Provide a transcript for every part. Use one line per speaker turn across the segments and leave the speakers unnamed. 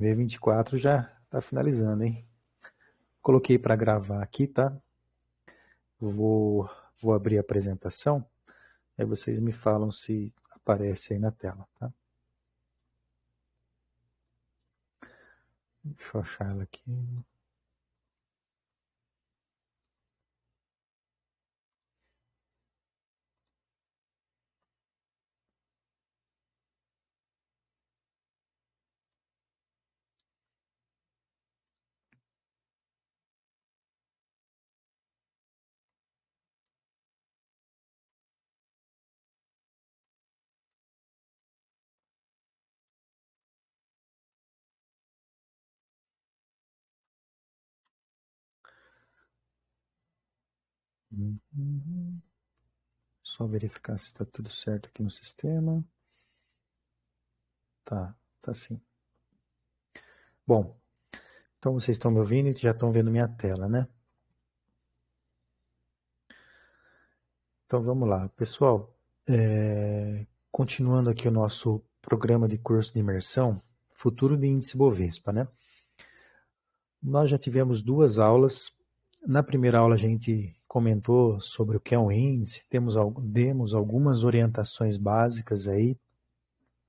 2024 já tá finalizando, hein? Coloquei para gravar aqui, tá? Vou abrir a apresentação, aí vocês me falam se aparece aí na tela, tá? Deixa eu achar ela aqui. Só verificar se está tudo certo aqui no sistema. Tá sim. Bom, então vocês estão me ouvindo e já estão vendo minha tela, né? Então vamos lá, pessoal. Continuando aqui o nosso programa de curso de imersão, Futuro do Índice Bovespa, né? Nós já tivemos 2 aulas. Na primeira aula a gente comentou sobre o que é um índice, demos algumas orientações básicas aí,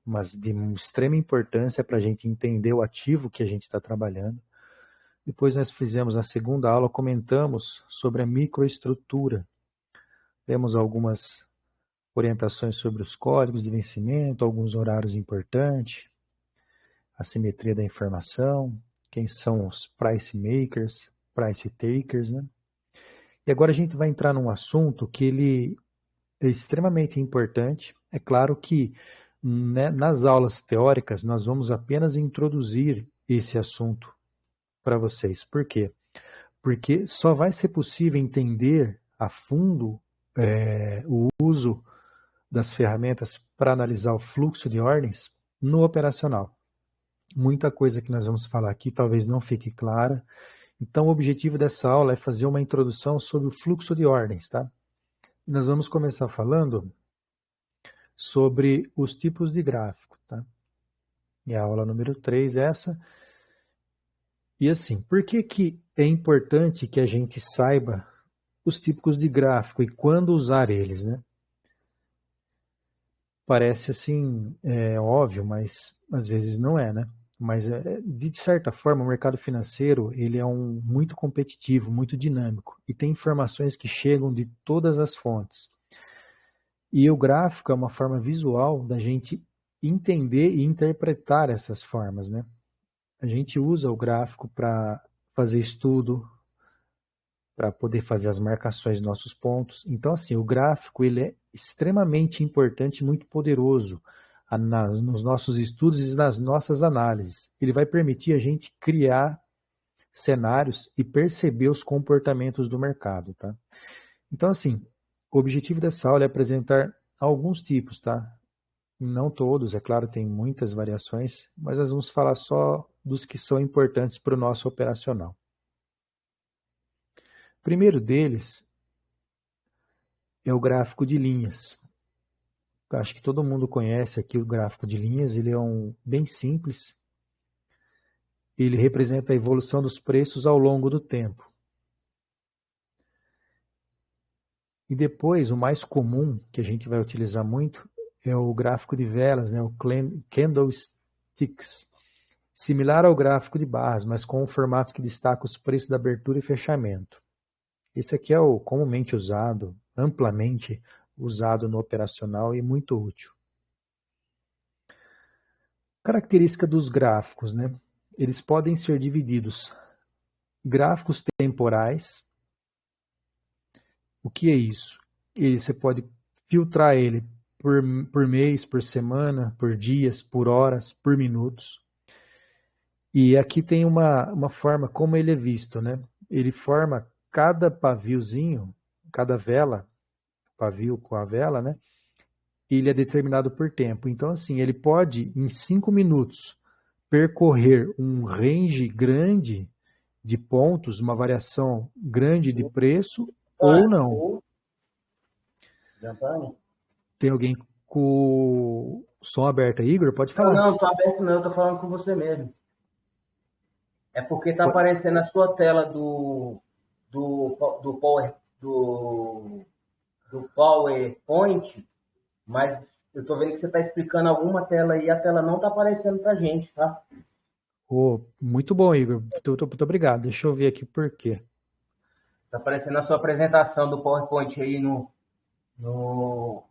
mas de extrema importância para a gente entender o ativo que a gente está trabalhando. Depois nós fizemos a segunda aula, comentamos sobre a microestrutura. Demos algumas orientações sobre os códigos de vencimento, alguns horários importantes, a simetria da informação, quem são os price makers, price takers, né? E agora a gente vai entrar num assunto que ele é extremamente importante. É claro que, né, nas aulas teóricas nós vamos apenas introduzir esse assunto para vocês. Por quê? Porque só vai ser possível entender a fundo o uso das ferramentas para analisar o fluxo de ordens no operacional. Muita coisa que nós vamos falar aqui talvez não fique clara. Então, o objetivo dessa aula é fazer uma introdução sobre o fluxo de ordens, tá? E nós vamos começar falando sobre os tipos de gráfico, tá? E a aula número 3 é essa. E assim, por que é importante que a gente saiba os tipos de gráfico e quando usar eles, né? Parece assim, óbvio, mas às vezes não é, né? Mas de certa forma o mercado financeiro ele é muito competitivo, muito dinâmico e tem informações que chegam de todas as fontes. E o gráfico é uma forma visual da gente entender e interpretar essas formas, né? A gente usa o gráfico para fazer estudo, para poder fazer as marcações dos nossos pontos. Então, assim, o gráfico ele é extremamente importante e muito poderoso nos nossos estudos e nas nossas análises. Ele vai permitir a gente criar cenários e perceber os comportamentos do mercado, tá? Então, assim, o objetivo dessa aula é apresentar alguns tipos, tá? Não todos, é claro, tem muitas variações, mas nós vamos falar só dos que são importantes para o nosso operacional. O primeiro deles é o gráfico de linhas. Acho que todo mundo conhece aqui o gráfico de linhas, ele é bem simples. Ele representa a evolução dos preços ao longo do tempo. E depois, o mais comum, que a gente vai utilizar muito, é o gráfico de velas, né? O candlesticks. Similar ao gráfico de barras, mas com um formato que destaca os preços da abertura e fechamento. Esse aqui é o comumente usado, amplamente usado no operacional e muito útil. Característica dos gráficos, né? Eles podem ser divididos gráficos temporais. O que é isso? Você pode filtrar ele por mês, por semana, por dias, por horas, por minutos. E aqui tem uma forma como ele é visto, né? Ele forma cada paviozinho, cada vela, pavio com a vela, né? Ele é determinado por tempo. Então, assim, ele pode, em 5 minutos, percorrer um range grande de pontos, uma variação grande de preço, ou não. Tem alguém com o som aberto aí, Igor? Pode falar.
Não, tô aberto não, tô falando com você mesmo. É porque tá aparecendo a sua tela do, Power, do PowerPoint, mas eu tô vendo que você tá explicando alguma tela aí, a tela não tá aparecendo pra gente, tá?
Oh, muito bom, Igor. Muito obrigado. Deixa eu ver aqui por quê.
Tá aparecendo a sua apresentação do PowerPoint aí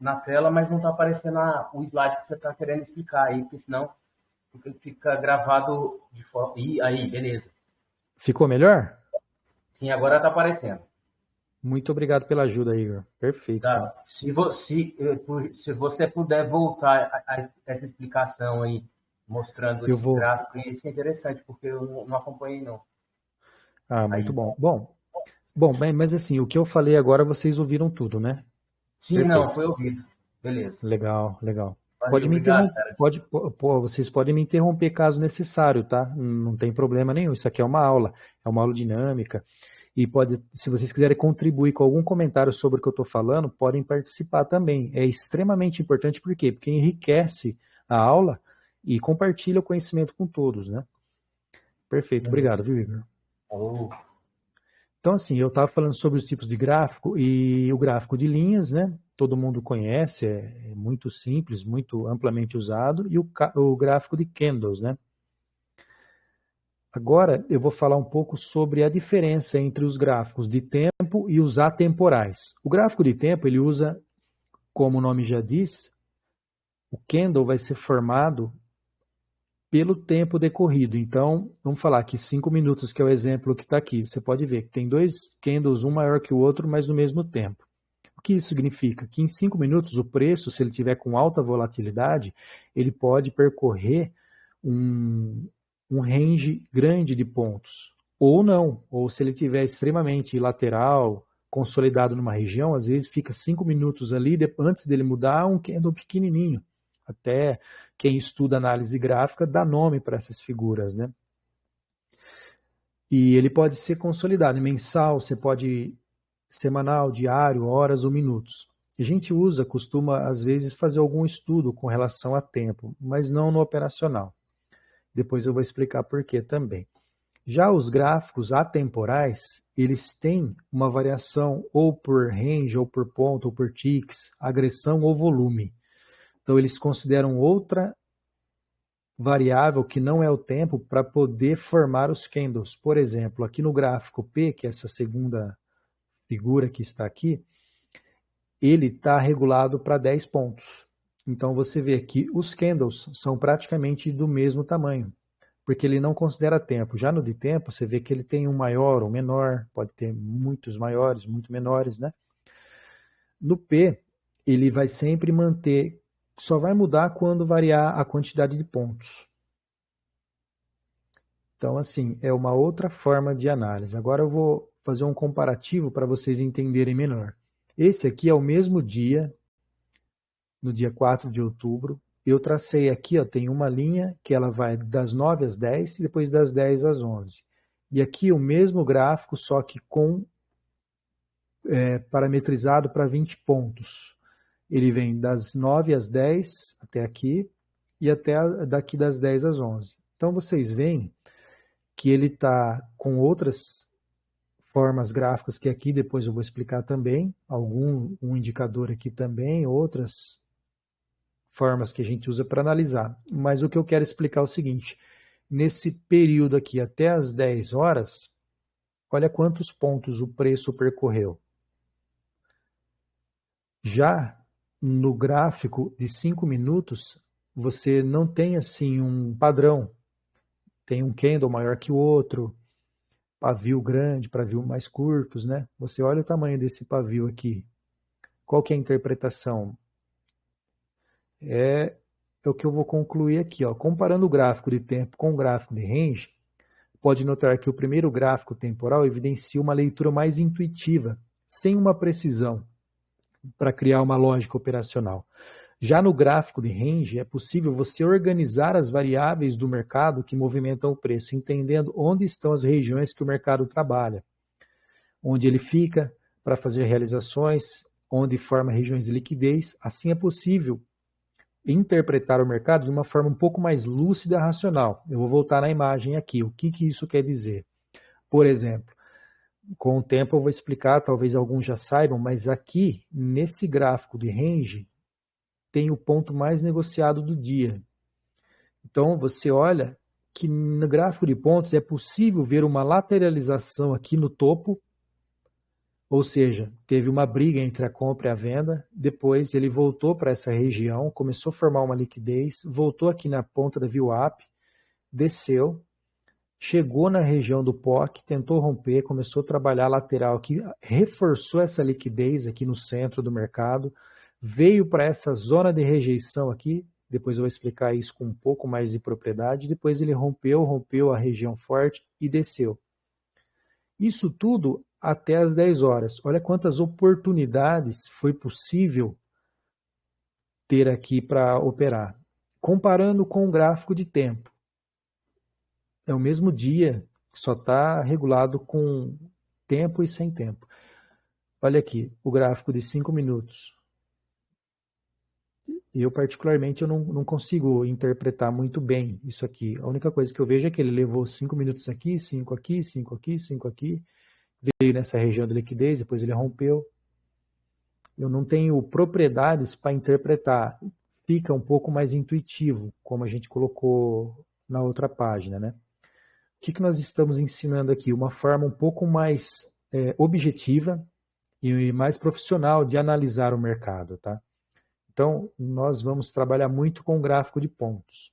na tela, mas não tá aparecendo o slide que você tá querendo explicar aí, porque senão fica gravado de forma. E aí, beleza.
Ficou melhor?
Sim, agora tá aparecendo.
Muito obrigado pela ajuda, Igor. Perfeito, cara.
Tá. Se você puder voltar a essa explicação aí, mostrando
Eu
esse
vou.
gráfico, isso é interessante, porque eu não acompanhei, não.
Ah, muito
Aí.
bom. Bom, bem, mas assim, o que eu falei agora vocês ouviram tudo, né?
Sim, não,
Perfeito.
foi ouvido. Beleza.
Legal, legal.
Valeu,
Pode me
obrigado,
interromper,
cara.
vocês podem me interromper caso necessário, tá? Não tem problema nenhum. Isso aqui é uma aula dinâmica. E pode, se vocês quiserem contribuir com algum comentário sobre o que eu estou falando, podem participar também. É extremamente importante, por quê? Porque enriquece a aula e compartilha o conhecimento com todos, né? Perfeito, obrigado,
Beleza.
viu, Igor?
Falou.
Então, assim, eu estava falando sobre os tipos de gráfico e o gráfico de linhas, né? Todo mundo conhece, é muito simples, muito amplamente usado, e o gráfico de candles, né? Agora eu vou falar um pouco sobre a diferença entre os gráficos de tempo e os atemporais. O gráfico de tempo, ele usa, como o nome já diz, o candle vai ser formado pelo tempo decorrido. Então, vamos falar que 5 minutos, que é o exemplo que está aqui. Você pode ver que tem dois candles, um maior que o outro, mas no mesmo tempo. O que isso significa? Que em 5 minutos o preço, se ele tiver com alta volatilidade, ele pode percorrer um range grande de pontos. Ou não, ou se ele tiver extremamente lateral, consolidado numa região, às vezes fica 5 minutos ali, antes dele mudar, um candle pequenininho. Até quem estuda análise gráfica dá nome para essas figuras, né? E ele pode ser consolidado mensal, você pode semanal, diário, horas ou minutos. A gente costuma às vezes fazer algum estudo com relação a tempo, mas não no operacional. Depois eu vou explicar por quê também. Já os gráficos atemporais, eles têm uma variação ou por range, ou por ponto, ou por ticks, agressão ou volume. Então eles consideram outra variável que não é o tempo para poder formar os candles. Por exemplo, aqui no gráfico P, que é essa segunda figura que está aqui, ele está regulado para 10 pontos. Então você vê que os candles são praticamente do mesmo tamanho, porque ele não considera tempo. Já no de tempo, você vê que ele tem um maior ou menor, pode ter muitos maiores, muito menores, né? No P, ele vai sempre manter, só vai mudar quando variar a quantidade de pontos. Então, assim, é uma outra forma de análise. Agora eu vou fazer um comparativo para vocês entenderem melhor. Esse aqui é o mesmo dia, no dia 4 de outubro. Eu tracei aqui, ó, tem uma linha que ela vai das 9 às 10 e depois das 10 às 11. E aqui o mesmo gráfico, só que com parametrizado para 20 pontos. Ele vem das 9 às 10 até aqui e até daqui das 10 às 11. Então vocês veem que ele está com outras formas gráficas que aqui depois eu vou explicar também, um indicador aqui também, outras formas que a gente usa para analisar. Mas o que eu quero explicar é o seguinte, nesse período aqui até as 10 horas, olha quantos pontos o preço percorreu. Já no gráfico de 5 minutos, você não tem assim um padrão. Tem um candle maior que o outro, pavio grande, pavio mais curtos, né? Você olha o tamanho desse pavio aqui. Qual que é a interpretação? É o que eu vou concluir aqui, ó. Comparando o gráfico de tempo com o gráfico de range, pode notar que o primeiro gráfico temporal evidencia uma leitura mais intuitiva, sem uma precisão, para criar uma lógica operacional. Já no gráfico de range, é possível você organizar as variáveis do mercado que movimentam o preço, entendendo onde estão as regiões que o mercado trabalha, onde ele fica para fazer realizações, onde forma regiões de liquidez. Assim é possível interpretar o mercado de uma forma um pouco mais lúcida e racional. Eu vou voltar na imagem aqui. O que isso quer dizer? Por exemplo, com o tempo eu vou explicar, talvez alguns já saibam, mas aqui, nesse gráfico de range, tem o ponto mais negociado do dia. Então, você olha que no gráfico de pontos é possível ver uma lateralização aqui no topo, ou seja, teve uma briga entre a compra e a venda, depois ele voltou para essa região, começou a formar uma liquidez, voltou aqui na ponta da VWAP, desceu, chegou na região do POC, tentou romper, começou a trabalhar lateral aqui, reforçou essa liquidez aqui no centro do mercado, veio para essa zona de rejeição aqui, depois eu vou explicar isso com um pouco mais de propriedade, depois ele rompeu a região forte e desceu. Isso tudo até as 10 horas. Olha quantas oportunidades foi possível ter aqui para operar. Comparando com o gráfico de tempo. É o mesmo dia, só está regulado com tempo e sem tempo. Olha aqui, o gráfico de 5 minutos. Eu, particularmente, eu não consigo interpretar muito bem isso aqui. A única coisa que eu vejo é que ele levou 5 minutos aqui, 5 aqui, 5 aqui, 5 aqui, veio nessa região de liquidez, depois ele rompeu. Eu não tenho propriedades para interpretar. Fica um pouco mais intuitivo, como a gente colocou na outra página, né? O que nós estamos ensinando aqui? Uma forma um pouco mais objetiva e mais profissional de analisar o mercado, tá? Então, nós vamos trabalhar muito com gráfico de pontos.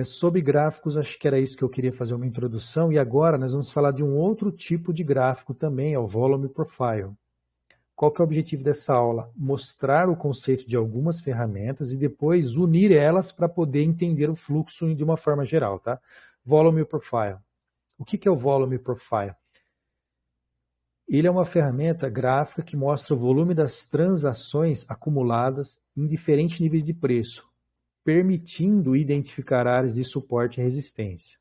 Sobre gráficos, acho que era isso que eu queria fazer uma introdução, e agora nós vamos falar de um outro tipo de gráfico também, é o Volume Profile. Qual que é o objetivo dessa aula? Mostrar o conceito de algumas ferramentas e depois unir elas para poder entender o fluxo de uma forma geral, tá? Volume Profile. O que é o Volume Profile? Ele é uma ferramenta gráfica que mostra o volume das transações acumuladas em diferentes níveis de preço, permitindo identificar áreas de suporte e resistência.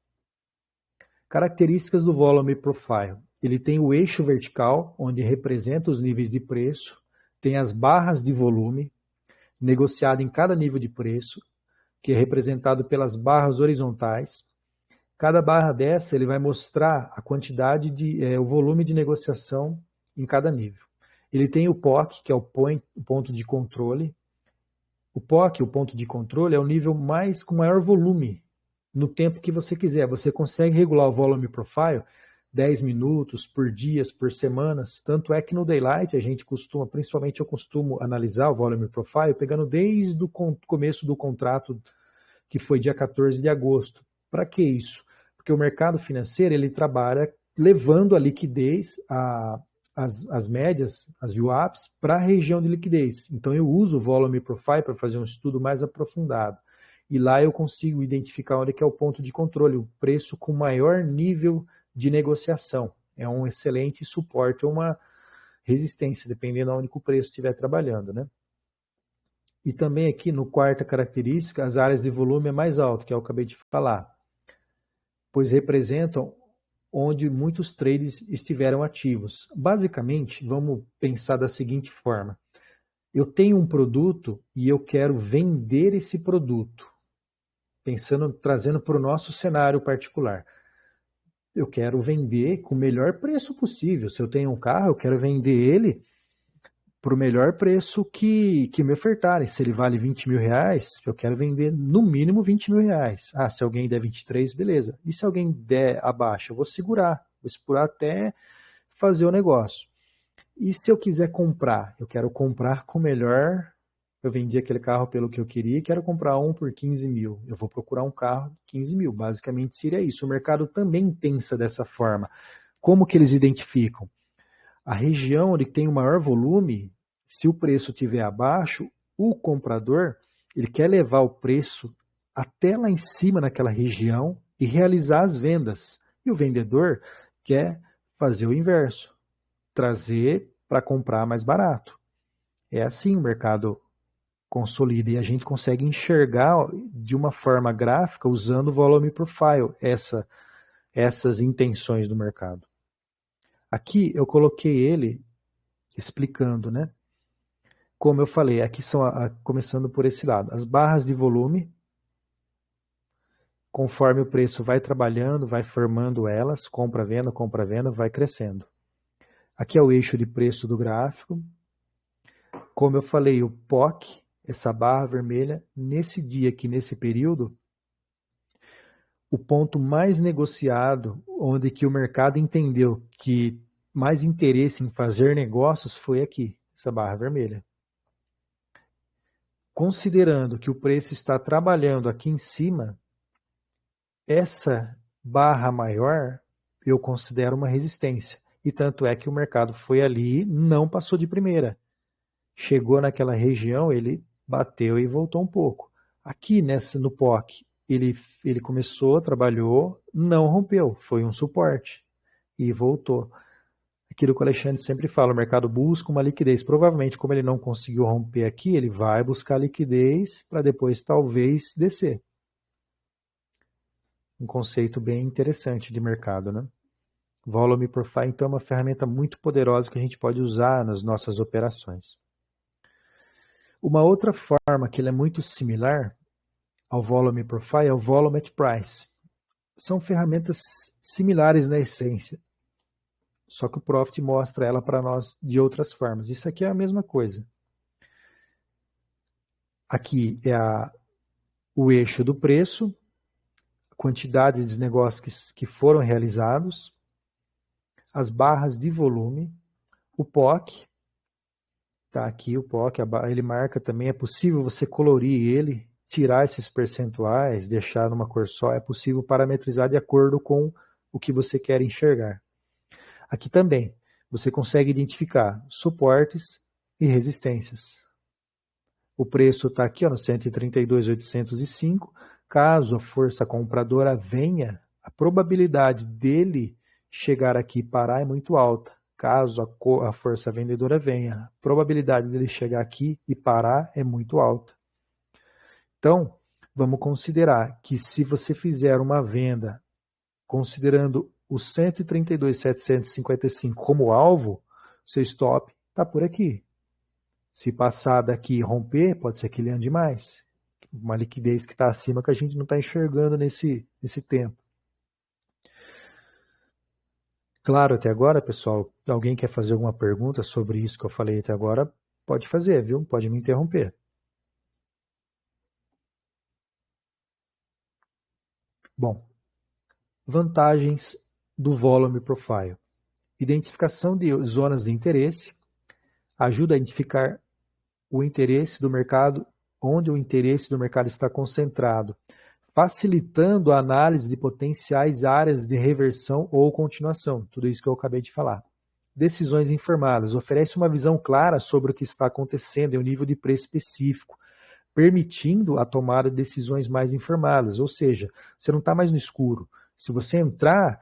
Características do Volume Profile. Ele tem o eixo vertical, onde representa os níveis de preço, tem as barras de volume, negociado em cada nível de preço, que é representado pelas barras horizontais. Cada barra dessa ele vai mostrar a quantidade o volume de negociação em cada nível. Ele tem o POC, que é o ponto de controle. O POC, o ponto de controle, é o nível com maior volume no tempo que você quiser. Você consegue regular o Volume Profile 10 minutos, por dias, por semanas. Tanto é que no Daylight a gente principalmente eu costumo analisar o Volume Profile pegando desde o começo do contrato, que foi dia 14 de agosto. Para que isso? Porque o mercado financeiro ele trabalha levando a liquidez, as médias, as VWAPs, para a região de liquidez. Então eu uso o Volume Profile para fazer um estudo mais aprofundado. E lá eu consigo identificar onde é o ponto de controle, o preço com maior nível de negociação. É um excelente suporte ou uma resistência, dependendo de onde o preço estiver trabalhando, né? E também aqui no quarta característica, as áreas de volume é mais alto, que eu acabei de falar, pois representam onde muitos trades estiveram ativos. Basicamente, vamos pensar da seguinte forma. Eu tenho um produto e eu quero vender esse produto, trazendo para o nosso cenário particular. Eu quero vender com o melhor preço possível. Se eu tenho um carro, eu quero vender ele para o melhor preço que me ofertarem. Se ele vale 20 mil reais, eu quero vender no mínimo 20 mil reais. Ah, se alguém der 23, beleza. E se alguém der abaixo, eu vou segurar até fazer o negócio. E se eu quiser comprar? Eu quero comprar com o melhor. Eu vendi aquele carro pelo que eu queria e quero comprar um por 15 mil. Eu vou procurar um carro de 15 mil. Basicamente seria isso. O mercado também pensa dessa forma. Como que eles identificam? A região onde tem o maior volume, se o preço estiver abaixo, o comprador ele quer levar o preço até lá em cima naquela região e realizar as vendas. E o vendedor quer fazer o inverso, trazer para comprar mais barato. É assim o mercado consolida e a gente consegue enxergar de uma forma gráfica usando o Volume Profile essas intenções do mercado. Aqui eu coloquei ele explicando, né? Como eu falei, aqui são, começando por esse lado, as barras de volume, conforme o preço vai trabalhando, vai formando elas, compra, venda, vai crescendo. Aqui é o eixo de preço do gráfico. Como eu falei, o POC, essa barra vermelha, nesse dia aqui, nesse período, o ponto mais negociado, onde que o mercado entendeu que mais interesse em fazer negócios foi aqui, essa barra vermelha. Considerando que o preço está trabalhando aqui em cima, essa barra maior eu considero uma resistência. E tanto é que o mercado foi ali, não passou de primeira. Chegou naquela região, ele bateu e voltou um pouco. Aqui no POC, ele começou, trabalhou, não rompeu, foi um suporte e voltou. Aquilo que o Alexandre sempre fala, o mercado busca uma liquidez. Provavelmente, como ele não conseguiu romper aqui, ele vai buscar liquidez para depois talvez descer. Um conceito bem interessante de mercado, né? Volume Profile, então, é uma ferramenta muito poderosa que a gente pode usar nas nossas operações. Uma outra forma que ele é muito similar ao Volume Profile é o Volume at Price. São ferramentas similares na essência, só que o Profit mostra ela para nós de outras formas. Isso aqui é a mesma coisa. Aqui é o eixo do preço, a quantidade de negócios que foram realizados, as barras de volume, o POC, tá aqui o POC, ele marca também, é possível você colorir ele, tirar esses percentuais, deixar numa cor só, é possível parametrizar de acordo com o que você quer enxergar. Aqui também, você consegue identificar suportes e resistências. O preço está aqui ó, no 132.805. Caso a força compradora venha, a probabilidade dele chegar aqui e parar é muito alta. Caso a força vendedora venha, a probabilidade dele chegar aqui e parar é muito alta. Então, vamos considerar que se você fizer uma venda considerando o 132.755 como alvo, seu stop está por aqui. Se passar daqui e romper, pode ser que ele ande mais. Uma liquidez que está acima que a gente não está enxergando nesse tempo. Claro, até agora, pessoal, alguém quer fazer alguma pergunta sobre isso que eu falei até agora, pode fazer, viu? Pode me interromper. Bom, vantagens do Volume Profile. Identificação de zonas de interesse, ajuda a identificar o interesse do mercado, onde o interesse do mercado está concentrado, facilitando a análise de potenciais áreas de reversão ou continuação, tudo isso que eu acabei de falar. Decisões informadas, oferece uma visão clara sobre o que está acontecendo em um nível de preço específico, permitindo a tomada de decisões mais informadas, ou seja, você não está mais no escuro. Se você entrar,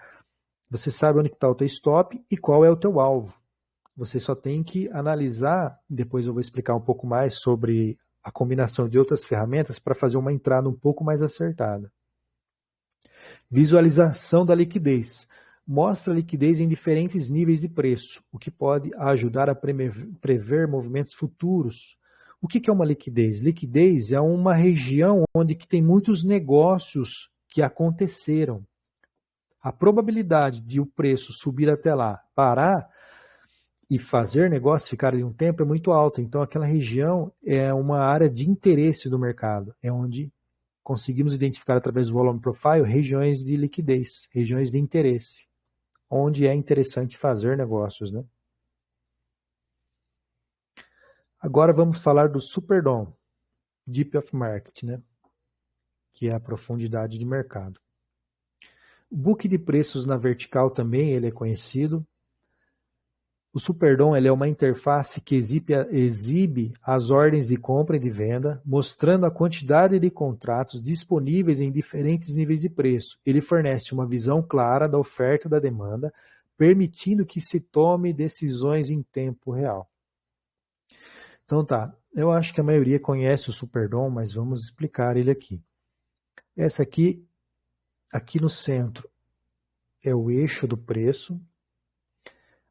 você sabe onde está o teu stop e qual é o teu alvo. Você só tem que analisar, depois eu vou explicar um pouco mais sobre a combinação de outras ferramentas para fazer uma entrada um pouco mais acertada. Visualização da liquidez. Mostra a liquidez em diferentes níveis de preço, o que pode ajudar a prever movimentos futuros. O que é uma liquidez? Liquidez é uma região onde que tem muitos negócios que aconteceram. A probabilidade de o preço subir até lá, parar e fazer negócio, ficar ali um tempo, é muito alta. Então, aquela região é uma área de interesse do mercado. É onde conseguimos identificar, através do Volume Profile, regiões de liquidez, regiões de interesse, onde é interessante fazer negócios, né? Agora vamos falar do Superdom, Deep of Market, né? Que é a profundidade de mercado. O book de preços na vertical também ele é conhecido. O Superdom ele é uma interface que exibe as ordens de compra e de venda, mostrando a quantidade de contratos disponíveis em diferentes níveis de preço. Ele fornece uma visão clara da oferta e da demanda, permitindo que se tome decisões em tempo real. Então tá, eu acho que a maioria conhece o Superdom, mas vamos explicar ele aqui. Essa aqui no centro, é o eixo do preço.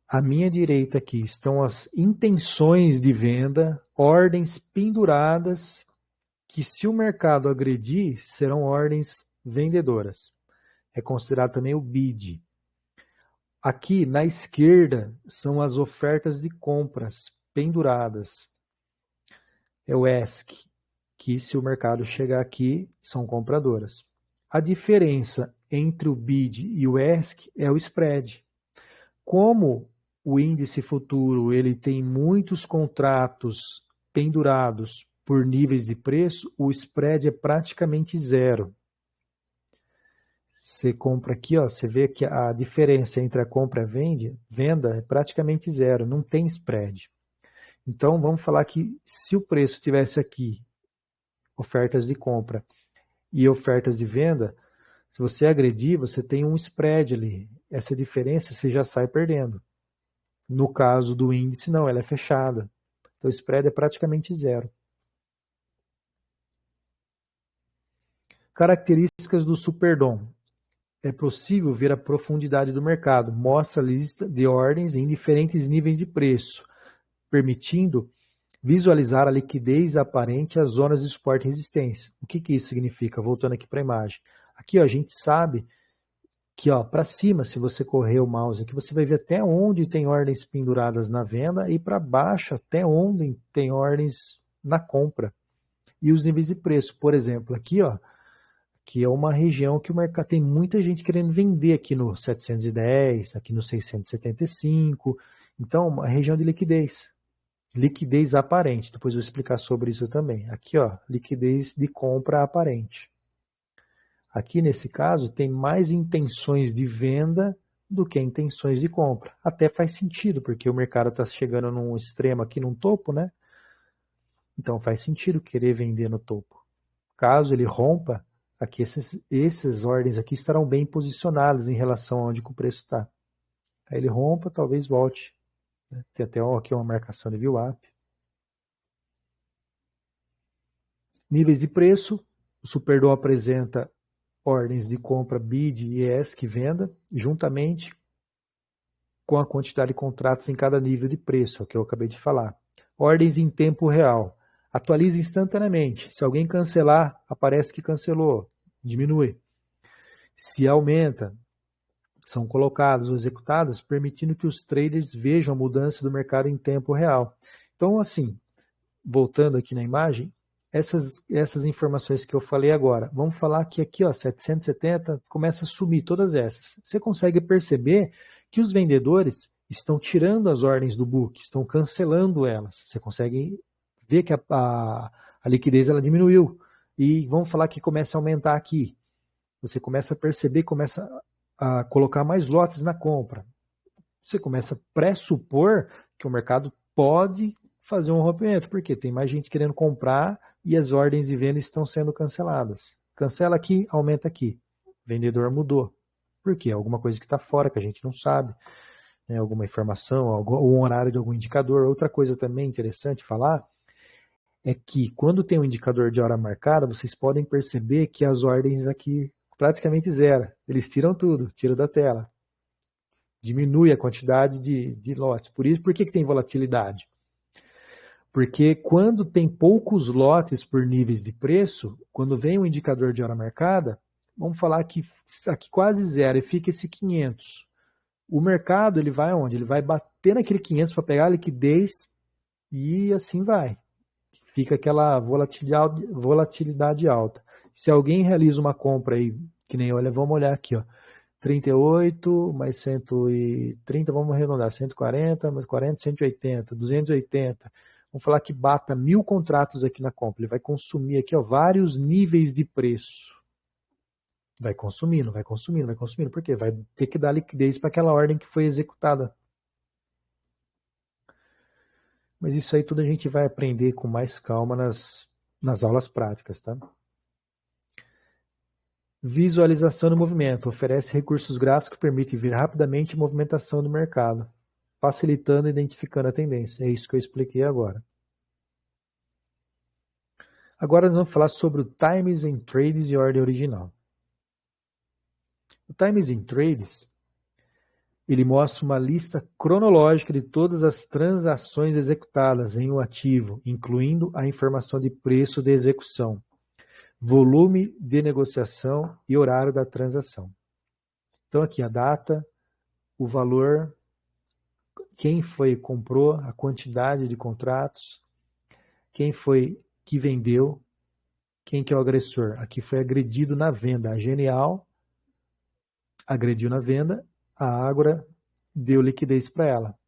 À minha direita aqui estão as intenções de venda, ordens penduradas, que se o mercado agredir, serão ordens vendedoras. É considerado também o bid. Aqui na esquerda são as ofertas de compras penduradas. É o ESC, que se o mercado chegar aqui, são compradoras. A diferença entre o bid e o ESC é o spread. Como o índice futuro ele tem muitos contratos pendurados por níveis de preço, o spread é praticamente zero. Você compra aqui, ó, você vê que a diferença entre a compra e a venda é praticamente zero, não tem spread. Então, vamos falar que se o preço tivesse aqui, ofertas de compra e ofertas de venda, se você agredir, você tem um spread ali. Essa diferença você já sai perdendo. No caso do índice, não, ela é fechada. Então, o spread é praticamente zero. Características do Superdom. É possível ver a profundidade do mercado. Mostra a lista de ordens em diferentes níveis de preço, permitindo visualizar a liquidez aparente e as zonas de suporte e resistência. O que isso significa? Voltando aqui para a imagem. Aqui ó, a gente sabe que para cima, se você correr o mouse aqui, você vai ver até onde tem ordens penduradas na venda e para baixo até onde tem ordens na compra. E os níveis de preço, por exemplo, aqui ó, que é uma região que o mercado tem muita gente querendo vender aqui no 710, aqui no 675. Então, uma região de liquidez. Liquidez aparente. Depois eu vou explicar sobre isso também. Aqui, ó, liquidez de compra aparente. Aqui, nesse caso, tem mais intenções de venda do que intenções de compra. Até faz sentido, porque o mercado está chegando num extremo aqui, num topo, né? Então, faz sentido querer vender no topo. Caso ele rompa, aqui essas ordens aqui estarão bem posicionadas em relação a onde o preço está. Aí ele rompa, talvez volte. Tem até aqui uma marcação de VWAP. Níveis de preço. O Superdom apresenta ordens de compra bid e ESC venda, juntamente com a quantidade de contratos em cada nível de preço, é o que eu acabei de falar. Ordens em tempo real. Atualiza instantaneamente. Se alguém cancelar, aparece que cancelou. Diminui. Se aumenta, são colocadas ou executadas, permitindo que os traders vejam a mudança do mercado em tempo real. Então, assim, voltando aqui na imagem, essas informações que eu falei agora, vamos falar que aqui, ó, 770, começa a sumir todas essas. Você consegue perceber que os vendedores estão tirando as ordens do book, estão cancelando elas. Você consegue ver que a liquidez ela diminuiu. E vamos falar que começa a aumentar aqui. Você começa a perceber, começa a colocar mais lotes na compra. Você começa a pressupor que o mercado pode fazer um rompimento, porque tem mais gente querendo comprar e as ordens de venda estão sendo canceladas. Cancela aqui, aumenta aqui. O vendedor mudou. Por quê? Alguma coisa que está fora, que a gente não sabe, né? Alguma informação, um horário de algum indicador. Outra coisa também interessante falar é que quando tem um indicador de hora marcada, vocês podem perceber que as ordens aqui praticamente zero. Eles tiram tudo, tiram da tela. Diminui a quantidade de lotes. Por que tem volatilidade? Porque quando tem poucos lotes por níveis de preço, quando vem um indicador de hora marcada, vamos falar que aqui quase zero e fica esse 500. O mercado ele vai onde? Ele vai bater naquele 500 para pegar a liquidez e assim vai. Fica aquela volatilidade alta. Se alguém realiza uma compra aí, que nem olha, vamos olhar aqui, ó, 38 mais 130, vamos arredondar, 140 mais 40, 180, 280. Vamos falar que bata 1000 contratos aqui na compra. Ele vai consumir aqui ó, vários níveis de preço. Vai consumindo, vai consumindo, vai consumindo. Por quê? Vai ter que dar liquidez para aquela ordem que foi executada. Mas isso aí tudo a gente vai aprender com mais calma nas aulas práticas, tá? Visualização do movimento. Oferece recursos gráficos que permitem ver rapidamente a movimentação do mercado, facilitando e identificando a tendência. É isso que eu expliquei agora. Agora nós vamos falar sobre o Times and Trades e ordem original. O Times and Trades Ele mostra uma lista cronológica de todas as transações executadas em um ativo, incluindo a informação de preço de execução, volume de negociação e horário da transação. Então aqui a data, o valor, quem foi que comprou, a quantidade de contratos, quem foi que vendeu, quem que é o agressor. Aqui foi agredido na venda. A Genial agrediu na venda, a Ágora deu liquidez para ela.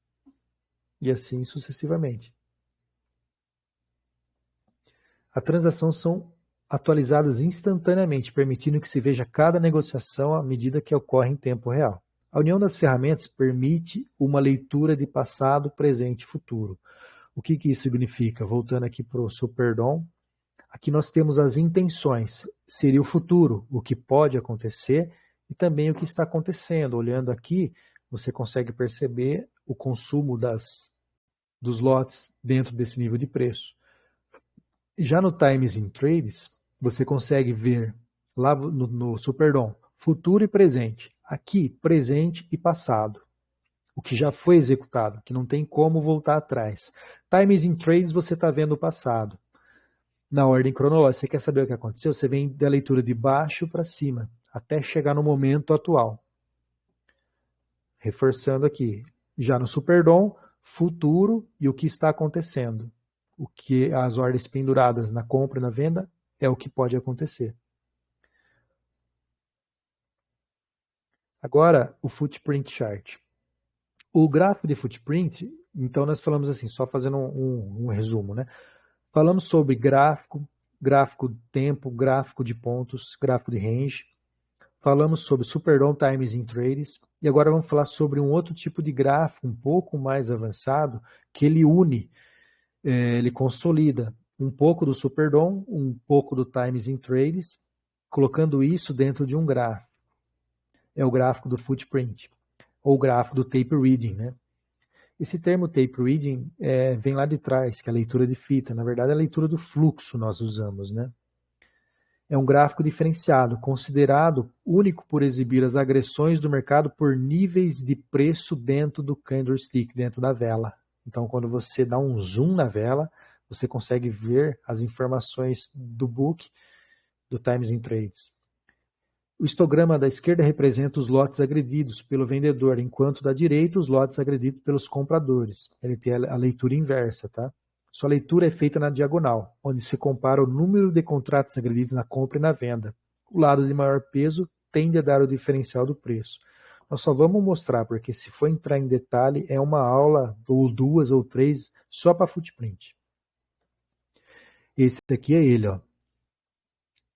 E assim sucessivamente. As transações são atualizadas instantaneamente, permitindo que se veja cada negociação à medida que ocorre em tempo real. A união das ferramentas permite uma leitura de passado, presente e futuro. O que isso significa? Voltando aqui para o Superdom, aqui nós temos as intenções, seria o futuro, o que pode acontecer e também o que está acontecendo. Olhando aqui, você consegue perceber o consumo dos lotes dentro desse nível de preço. Já no Times in Trades, você consegue ver lá no Superdom, futuro e presente. Aqui, presente e passado. O que já foi executado, que não tem como voltar atrás. Times in Trades, você está vendo o passado. Na ordem cronológica, você quer saber o que aconteceu? Você vem da leitura de baixo para cima, até chegar no momento atual. Reforçando aqui, já no Superdom, futuro e o que está acontecendo. O que as ordens penduradas na compra e na venda é o que pode acontecer. Agora, o Footprint Chart. O gráfico de Footprint, então nós falamos assim, só fazendo um resumo, né? Falamos sobre gráfico, gráfico de tempo, gráfico de pontos, gráfico de range. Falamos sobre Superdom Times in Trades. E agora vamos falar sobre um outro tipo de gráfico, um pouco mais avançado, que ele une, ele consolida um pouco do Superdom, um pouco do Times in Trades, colocando isso dentro de um gráfico. É o gráfico do Footprint, ou gráfico do Tape Reading, né? Esse termo Tape Reading vem lá de trás, que é a leitura de fita. Na verdade, é a leitura do fluxo nós usamos, né? É um gráfico diferenciado, considerado único por exibir as agressões do mercado por níveis de preço dentro do candlestick, dentro da vela. Então, quando você dá um zoom na vela, você consegue ver as informações do book do Times in Trades. O histograma da esquerda representa os lotes agredidos pelo vendedor, enquanto da direita os lotes agredidos pelos compradores. Ele tem a leitura inversa, tá? Sua leitura é feita na diagonal, onde se compara o número de contratos agredidos na compra e na venda. O lado de maior peso tende a dar o diferencial do preço. Nós só vamos mostrar, porque se for entrar em detalhe, é uma aula, ou duas ou três, só para Footprint. Esse aqui é ele, ó.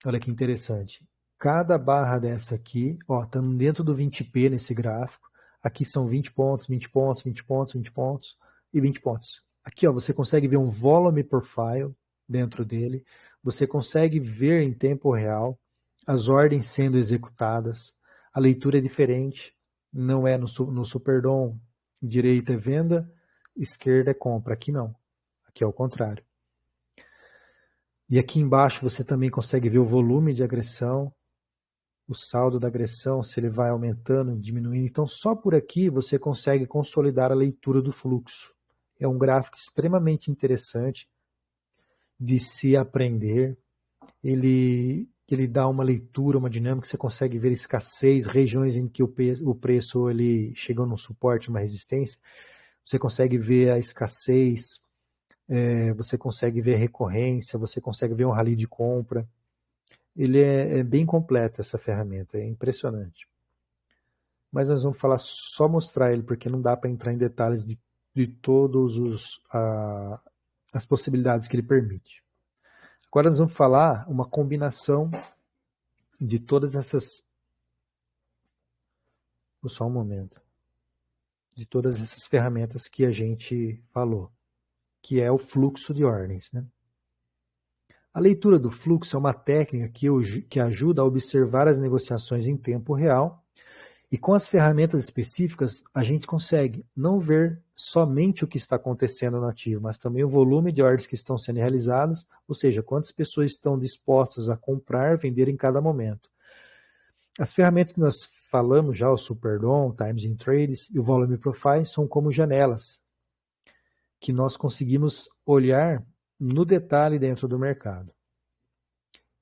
Olha que interessante. Cada barra dessa aqui, ó, estamos dentro do 20p nesse gráfico. Aqui são 20 pontos, 20 pontos, 20 pontos, 20 pontos e 20 pontos. Aqui, ó, você consegue ver um volume profile dentro dele. Você consegue ver em tempo real as ordens sendo executadas. A leitura é diferente. Não é no Superdom, direita é venda, esquerda é compra. Aqui não. Aqui é o contrário. E aqui embaixo você também consegue ver o volume de agressão, o saldo da agressão, se ele vai aumentando, diminuindo. Então, só por aqui você consegue consolidar a leitura do fluxo. É um gráfico extremamente interessante de se aprender. Ele dá uma leitura, uma dinâmica, você consegue ver escassez, regiões em que o preço ele chegou num suporte, uma resistência. Você consegue ver a escassez, você consegue ver a recorrência, você consegue ver um rally de compra. Ele é bem completo, essa ferramenta, é impressionante. Mas nós vamos falar, só mostrar ele, porque não dá para entrar em detalhes de todas as possibilidades que ele permite. Agora nós vamos falar uma combinação de todas essas... Só um momento. De todas essas ferramentas que a gente falou, que é o fluxo de ordens, né? A leitura do fluxo é uma técnica que ajuda a observar as negociações em tempo real e com as ferramentas específicas a gente consegue não ver somente o que está acontecendo no ativo, mas também o volume de ordens que estão sendo realizadas, ou seja, quantas pessoas estão dispostas a comprar, vender em cada momento. As ferramentas que nós falamos já, o Superdom, o Times in Trades e o Volume Profile, são como janelas que nós conseguimos olhar no detalhe dentro do mercado.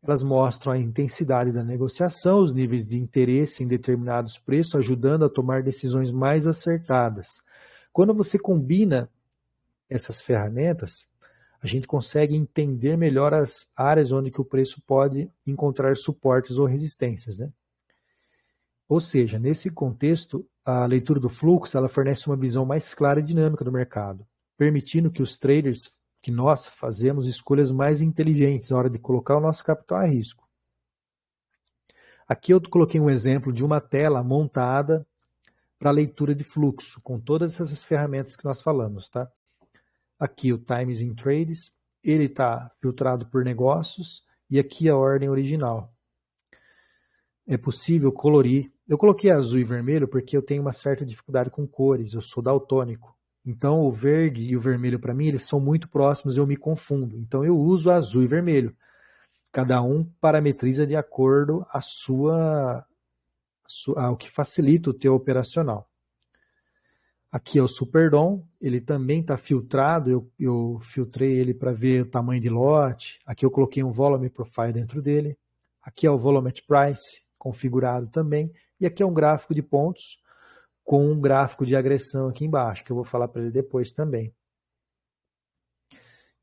Elas mostram a intensidade da negociação, os níveis de interesse em determinados preços, ajudando a tomar decisões mais acertadas. Quando você combina essas ferramentas, a gente consegue entender melhor as áreas onde que o preço pode encontrar suportes ou resistências, né? Ou seja, nesse contexto, a leitura do fluxo ela fornece uma visão mais clara e dinâmica do mercado, permitindo que os traders, que nós fazemos escolhas mais inteligentes na hora de colocar o nosso capital a risco. Aqui eu coloquei um exemplo de uma tela montada para leitura de fluxo, com todas essas ferramentas que nós falamos, tá? Aqui o Times in Trades, ele está filtrado por negócios, e aqui a ordem original. É possível colorir. Eu coloquei azul e vermelho porque eu tenho uma certa dificuldade com cores, eu sou daltônico. Então o verde e o vermelho para mim, eles são muito próximos, eu me confundo. Então eu uso azul e vermelho. Cada um parametriza de acordo ao que facilita o teu operacional. Aqui é o Superdom, ele também está filtrado, eu filtrei ele para ver o tamanho de lote. Aqui eu coloquei um Volume Profile dentro dele. Aqui é o Volume at Price, configurado também. E aqui é um gráfico de pontos com um gráfico de agressão aqui embaixo, que eu vou falar para ele depois também.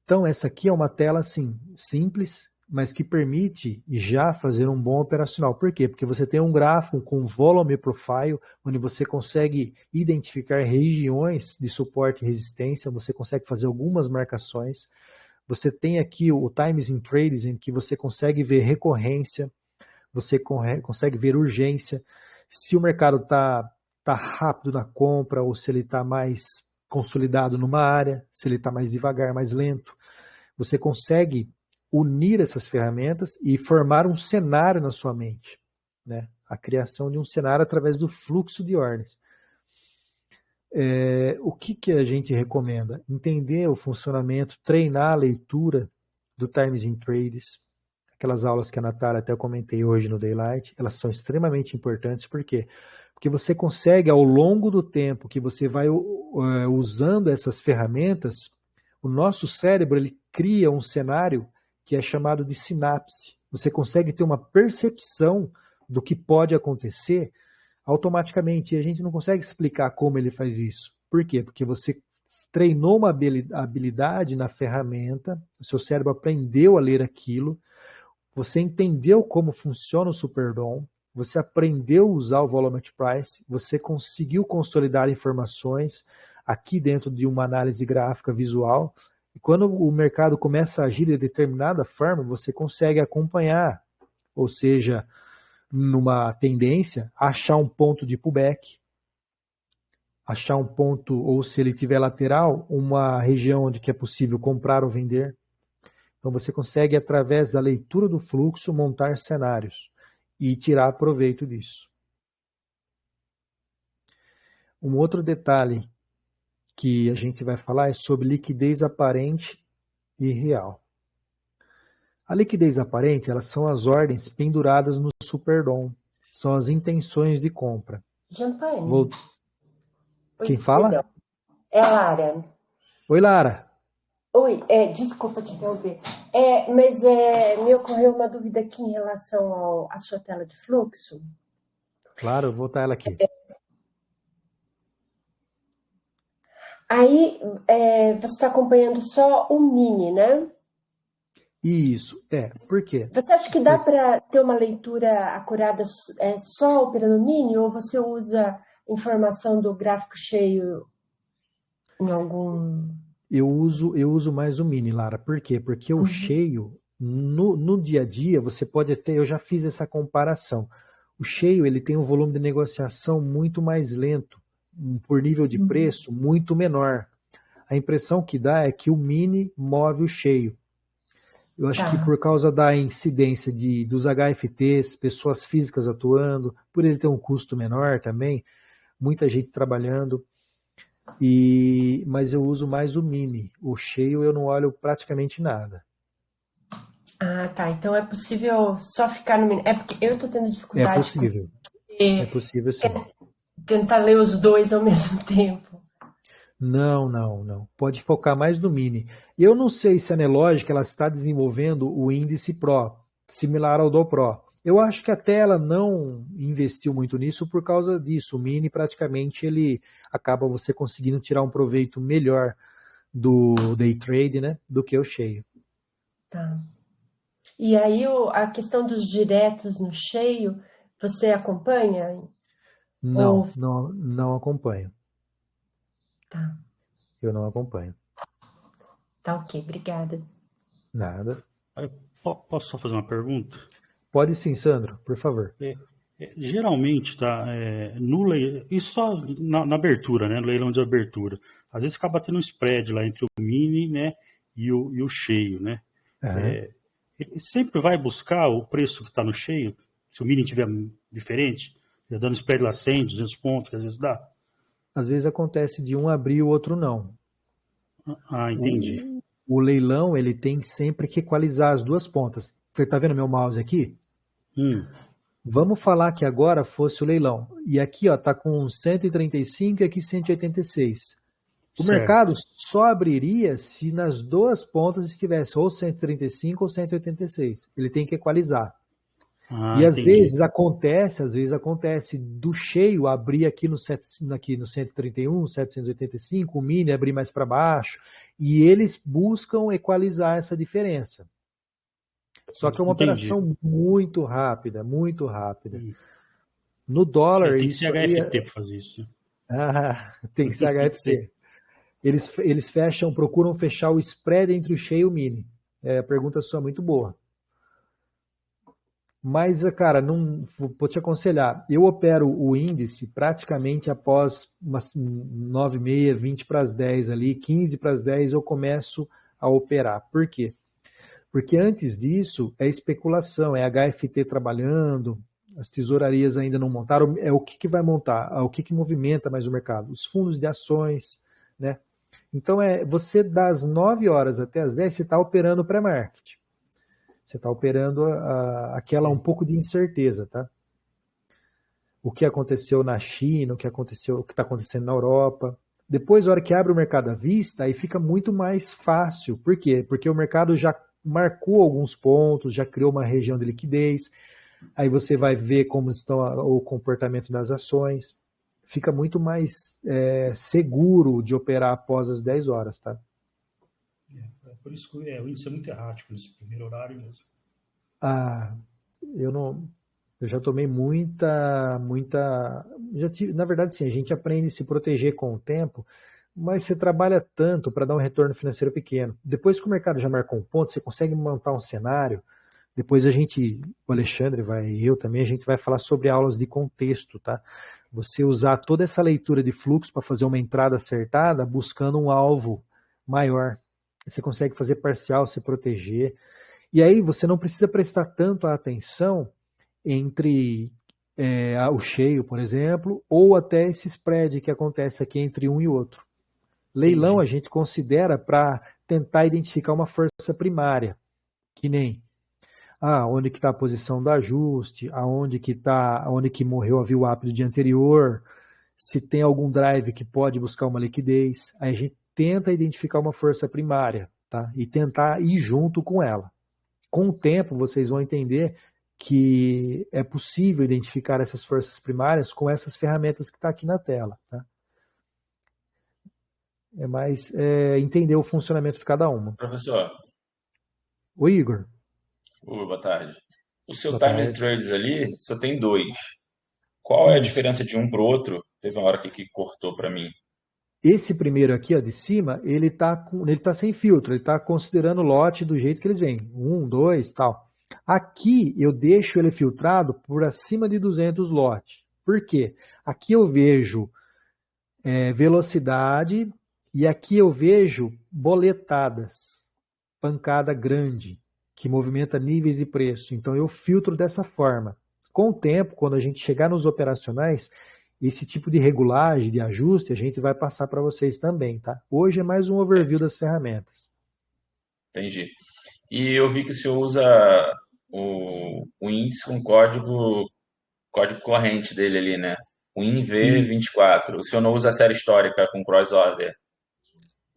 Então essa aqui é uma tela assim, simples, mas que permite já fazer um bom operacional. Por quê? Porque você tem um gráfico com Volume Profile, onde você consegue identificar regiões de suporte e resistência, você consegue fazer algumas marcações. Você tem aqui o Times in Trades, em que você consegue ver recorrência, você consegue ver urgência, se o mercado está rápido na compra ou se ele está mais consolidado numa área, se ele está mais devagar, mais lento. Você consegue unir essas ferramentas e formar um cenário na sua mente, né? A criação de um cenário através do fluxo de ordens. O que a gente recomenda? Entender o funcionamento, treinar a leitura do Times in Trades. Aquelas aulas que a Natália até comentei hoje no Daylight, elas são extremamente importantes. Por quê? Porque você consegue, ao longo do tempo que você vai usando essas ferramentas, o nosso cérebro ele cria um cenário que é chamado de sinapse. Você consegue ter uma percepção do que pode acontecer automaticamente. E a gente não consegue explicar como ele faz isso. Por quê? Porque você treinou uma habilidade na ferramenta, o seu cérebro aprendeu a ler aquilo, você entendeu como funciona o Superdom, você aprendeu a usar o Volume at Price, você conseguiu consolidar informações aqui dentro de uma análise gráfica visual. E quando o mercado começa a agir de determinada forma, você consegue acompanhar, ou seja, numa tendência, achar um ponto de pullback, achar um ponto, ou se ele tiver lateral, uma região onde que é possível comprar ou vender. Então você consegue, através da leitura do fluxo, montar cenários e tirar proveito disso. Um outro detalhe que a gente vai falar é sobre liquidez aparente e real. A liquidez aparente, elas são as ordens penduradas no Superdom, são as intenções de compra.
Champagne.
Quem fala?
Perdão. É a Lara.
Oi, Lara.
Oi, desculpa te interromper. Mas me ocorreu uma dúvida aqui em relação à sua tela de fluxo.
Claro, eu vou botar ela aqui.
Aí, você está acompanhando só o mini, né?
Isso, por quê?
Você acha que dá para ter uma leitura acurada só operando mini, ou você usa informação do gráfico cheio em algum...
Eu uso mais o mini, Lara. Por quê? Porque o cheio, no dia a dia, você pode ter, eu já fiz essa comparação. O cheio, ele tem um volume de negociação muito mais lento, por nível de preço muito menor. A impressão que dá é que o mini move o cheio. Eu acho que por causa da incidência dos HFTs, pessoas físicas atuando, por ele ter um custo menor também, muita gente trabalhando, mas eu uso mais o mini. O cheio eu não olho praticamente nada.
Ah, tá. Então é possível só ficar no mínimo. É porque eu estou tendo
É
dificuldade
possível.
de
É possível sim.
tentar ler os dois ao mesmo tempo.
Não, não, não. Pode focar mais no Mini. Eu não sei se a Nelogic ela está desenvolvendo o índice Pro, similar ao do Pro. Eu acho que até ela não investiu muito nisso por causa disso. O Mini praticamente ele acaba você conseguindo tirar um proveito melhor do day trade, né, do que o cheio.
Tá. E aí a questão dos diretos no cheio, você acompanha? Ou
Não, não, não acompanho.
tá,
Eu não acompanho.
tá ok, obrigada.
Nada.
Posso só fazer uma pergunta?
Pode sim, Sandro, por favor.
Geralmente, tá, no leilão, e só na abertura, né, no leilão de abertura, às vezes acaba tendo um spread lá entre o mini, né, e o cheio, né?
Uhum.
Ele sempre vai buscar o preço que está no cheio, se o mini tiver diferente, dando spread lá 100, 200 pontos, que às vezes dá.
Às vezes acontece de um abrir e o outro não.
Ah, entendi.
O leilão ele tem sempre que equalizar as duas pontas. Você está vendo meu mouse aqui? Vamos falar que agora fosse o leilão. E aqui está com 135 e aqui 186. O
Certo.
mercado só abriria se nas duas pontas estivesse ou 135 ou 186. Ele tem que equalizar.
Ah,
E às
entendi.
vezes acontece do cheio abrir aqui no 131, 785, o mini abrir mais para baixo, e eles buscam equalizar essa diferença. Só que é uma
Entendi.
operação muito rápida, muito rápida. No dólar,
Tem que
isso
ser
aí
HFT para fazer isso.
tem que ser HFT. Eles procuram fechar o spread entre o cheio e o mini. A pergunta sua é muito boa. Mas, cara, não vou te aconselhar. Eu opero o índice praticamente após umas 9h30, 20 para as 10 ali, 15 para as 10 eu começo a operar. Por quê? Porque antes disso é especulação, é HFT trabalhando, as tesourarias ainda não montaram. É o que vai montar? O que movimenta mais o mercado? Os fundos de ações, né? Então, você das 9 horas até as 10, você está operando pré-market. Você está operando aquela um pouco de incerteza, tá? O que aconteceu na China, o que está acontecendo na Europa. Depois, a hora que abre o mercado à vista, aí fica muito mais fácil. Por quê? Porque o mercado já marcou alguns pontos, já criou uma região de liquidez. Aí você vai ver como estão o comportamento das ações. Fica muito mais seguro de operar após as 10 horas, tá?
Por isso que o índice é muito errático nesse primeiro horário mesmo.
Eu já tomei muita. Na verdade, sim, a gente aprende a se proteger com o tempo, mas você trabalha tanto para dar um retorno financeiro pequeno. Depois que o mercado já marcou um ponto, você consegue montar um cenário. Depois o Alexandre eu também, a gente vai falar sobre aulas de contexto, tá? Você usar toda essa leitura de fluxo para fazer uma entrada acertada, buscando um alvo maior. Você consegue fazer parcial, se proteger. E aí você não precisa prestar tanto a atenção entre o cheio, por exemplo, ou até esse spread que acontece aqui entre um e outro. Leilão
Entendi.
a gente considera para tentar identificar uma força primária, que nem onde que está a posição do ajuste, aonde que morreu a VWAP do dia anterior, se tem algum drive que pode buscar uma liquidez. Aí a gente tenta identificar uma força primária, tá? E tentar ir junto com ela. Com o tempo, vocês vão entender que é possível identificar essas forças primárias com essas ferramentas que está aqui na tela, tá? É mais entender o funcionamento de cada uma.
Professor.
Oi, Igor.
Boa tarde. O seu
Boa
time
tarde.
trades ali só tem 2. Qual é a
Isso.
diferença de um para o outro? Teve uma hora que cortou para mim.
Esse primeiro aqui, ó, de cima, ele tá sem filtro, ele está considerando o lote do jeito que eles vêm. 1, 2, tal. Aqui eu deixo ele filtrado por acima de 200 lotes. Por quê? Aqui eu vejo velocidade e aqui eu vejo boletadas, pancada grande, que movimenta níveis de preço. Então eu filtro dessa forma. Com o tempo, quando a gente chegar nos operacionais, esse tipo de regulagem, de ajuste, a gente vai passar para vocês também, tá? Hoje é mais um overview das ferramentas.
Entendi. E eu vi que o senhor usa o índice com código corrente dele ali, né? O
E
INV24. O senhor não usa a série histórica com cross order?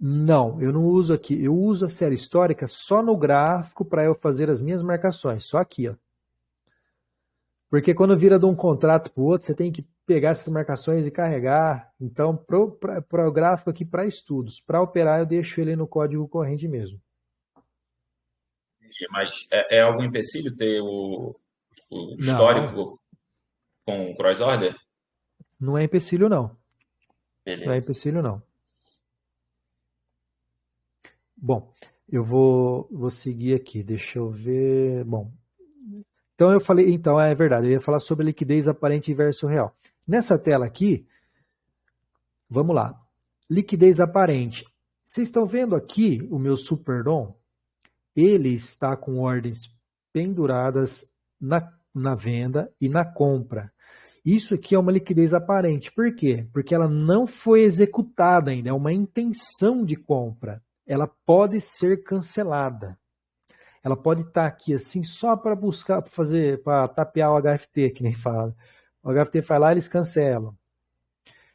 não, eu não uso aqui. Eu uso a série histórica só no gráfico para eu fazer as minhas marcações. Só aqui, ó. Porque quando vira de um contrato para o outro, você tem que pegar essas marcações e carregar. Então, para o gráfico aqui, para estudos, para operar, eu deixo ele no código corrente mesmo.
Mas é algum empecilho ter o
Não,
histórico com cross order?
não é empecilho, não. Não é
Beleza.
empecilho, não. Bom, eu vou seguir aqui. Deixa eu ver. Bom, então eu falei, então é verdade, eu ia falar sobre liquidez aparente versus real. Nessa tela aqui, vamos lá. Liquidez aparente. Vocês estão vendo aqui o meu Superdom? Ele está com ordens penduradas na venda e na compra. Isso aqui é uma liquidez aparente. Por quê? Porque ela não foi executada ainda, é uma intenção de compra. Ela pode ser cancelada. Ela pode estar aqui assim só para buscar, para tapear o HFT, que nem fala. O HFT vai lá, eles cancelam.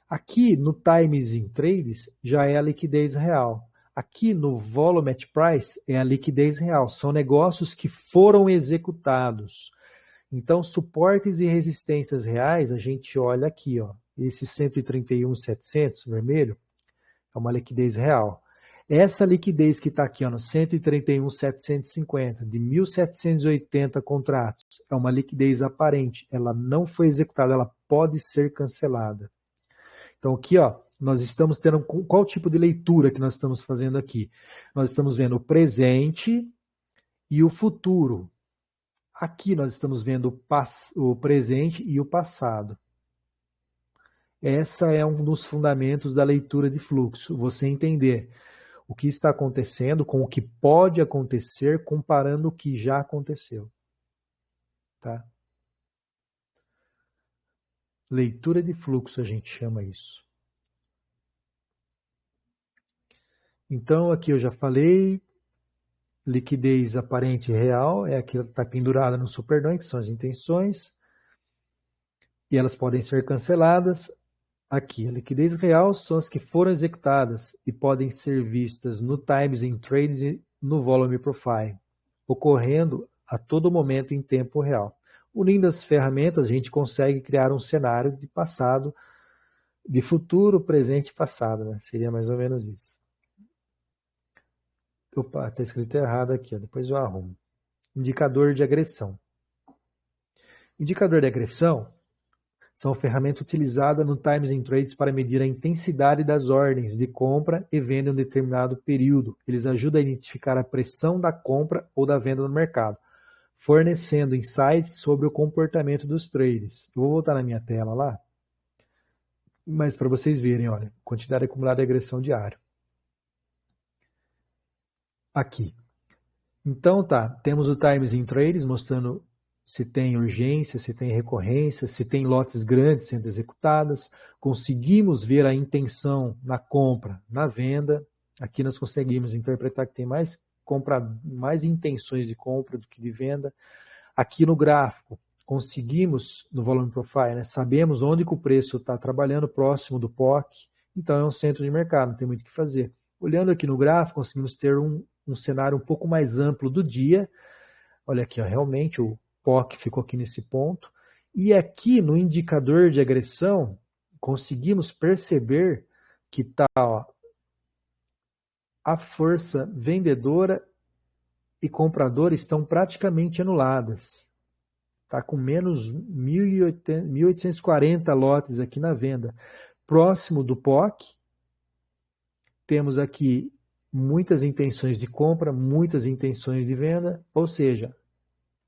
Aqui no Times in Trades já é a liquidez real. Aqui no Volume at Price é a liquidez real. São negócios que foram executados. Então, suportes e resistências reais, a gente olha aqui, ó. Esse 131.700 vermelho é uma liquidez real. Essa liquidez que está aqui ó, no 131.750, de 1.780 contratos, é uma liquidez aparente. Ela não foi executada, ela pode ser cancelada. Então aqui ó, nós estamos tendo qual tipo de leitura que nós estamos fazendo aqui? Nós estamos vendo o presente e o futuro. Aqui nós estamos vendo o presente e o passado. Essa é um dos fundamentos da leitura de fluxo. Você entender o que está acontecendo com o que pode acontecer, comparando o que já aconteceu. Tá? Leitura de fluxo, a gente chama isso. Então, aqui eu já falei, liquidez aparente e real é aquilo que está pendurada no Superdom, que são as intenções, e elas podem ser canceladas. Aqui, a liquidez real são as que foram executadas e podem ser vistas no Times in Trades e no Volume Profile, ocorrendo a todo momento em tempo real. Unindo as ferramentas, a gente consegue criar um cenário de passado, de futuro, presente e passado, né? Seria mais ou menos isso. Opa, está escrito errado aqui, ó. Depois eu arrumo. Indicador de agressão. Indicador de agressão são ferramentas utilizadas no Times in Trades para medir a intensidade das ordens de compra e venda em um determinado período. Eles ajudam a identificar a pressão da compra ou da venda no mercado, fornecendo insights sobre o comportamento dos traders. Eu vou voltar na minha tela lá, mas para vocês verem, olha, quantidade acumulada de agressão diária. Aqui. Então tá, temos o Times in Trades mostrando se tem urgência, se tem recorrência, se tem lotes grandes sendo executadas. Conseguimos ver a intenção na compra, na venda. Aqui nós conseguimos interpretar que tem mais intenções de compra do que de venda. Aqui no gráfico, conseguimos, no Volume Profile, né, sabemos onde que o preço está trabalhando, próximo do POC. Então é um centro de mercado, não tem muito o que fazer. Olhando aqui no gráfico, conseguimos ter um cenário um pouco mais amplo do dia. Olha aqui, ó, realmente o POC ficou aqui nesse ponto. E aqui no indicador de agressão, conseguimos perceber que está a força vendedora e compradora estão praticamente anuladas. Está com menos 1.840 lotes aqui na venda. Próximo do POC, temos aqui muitas intenções de compra, muitas intenções de venda, ou seja,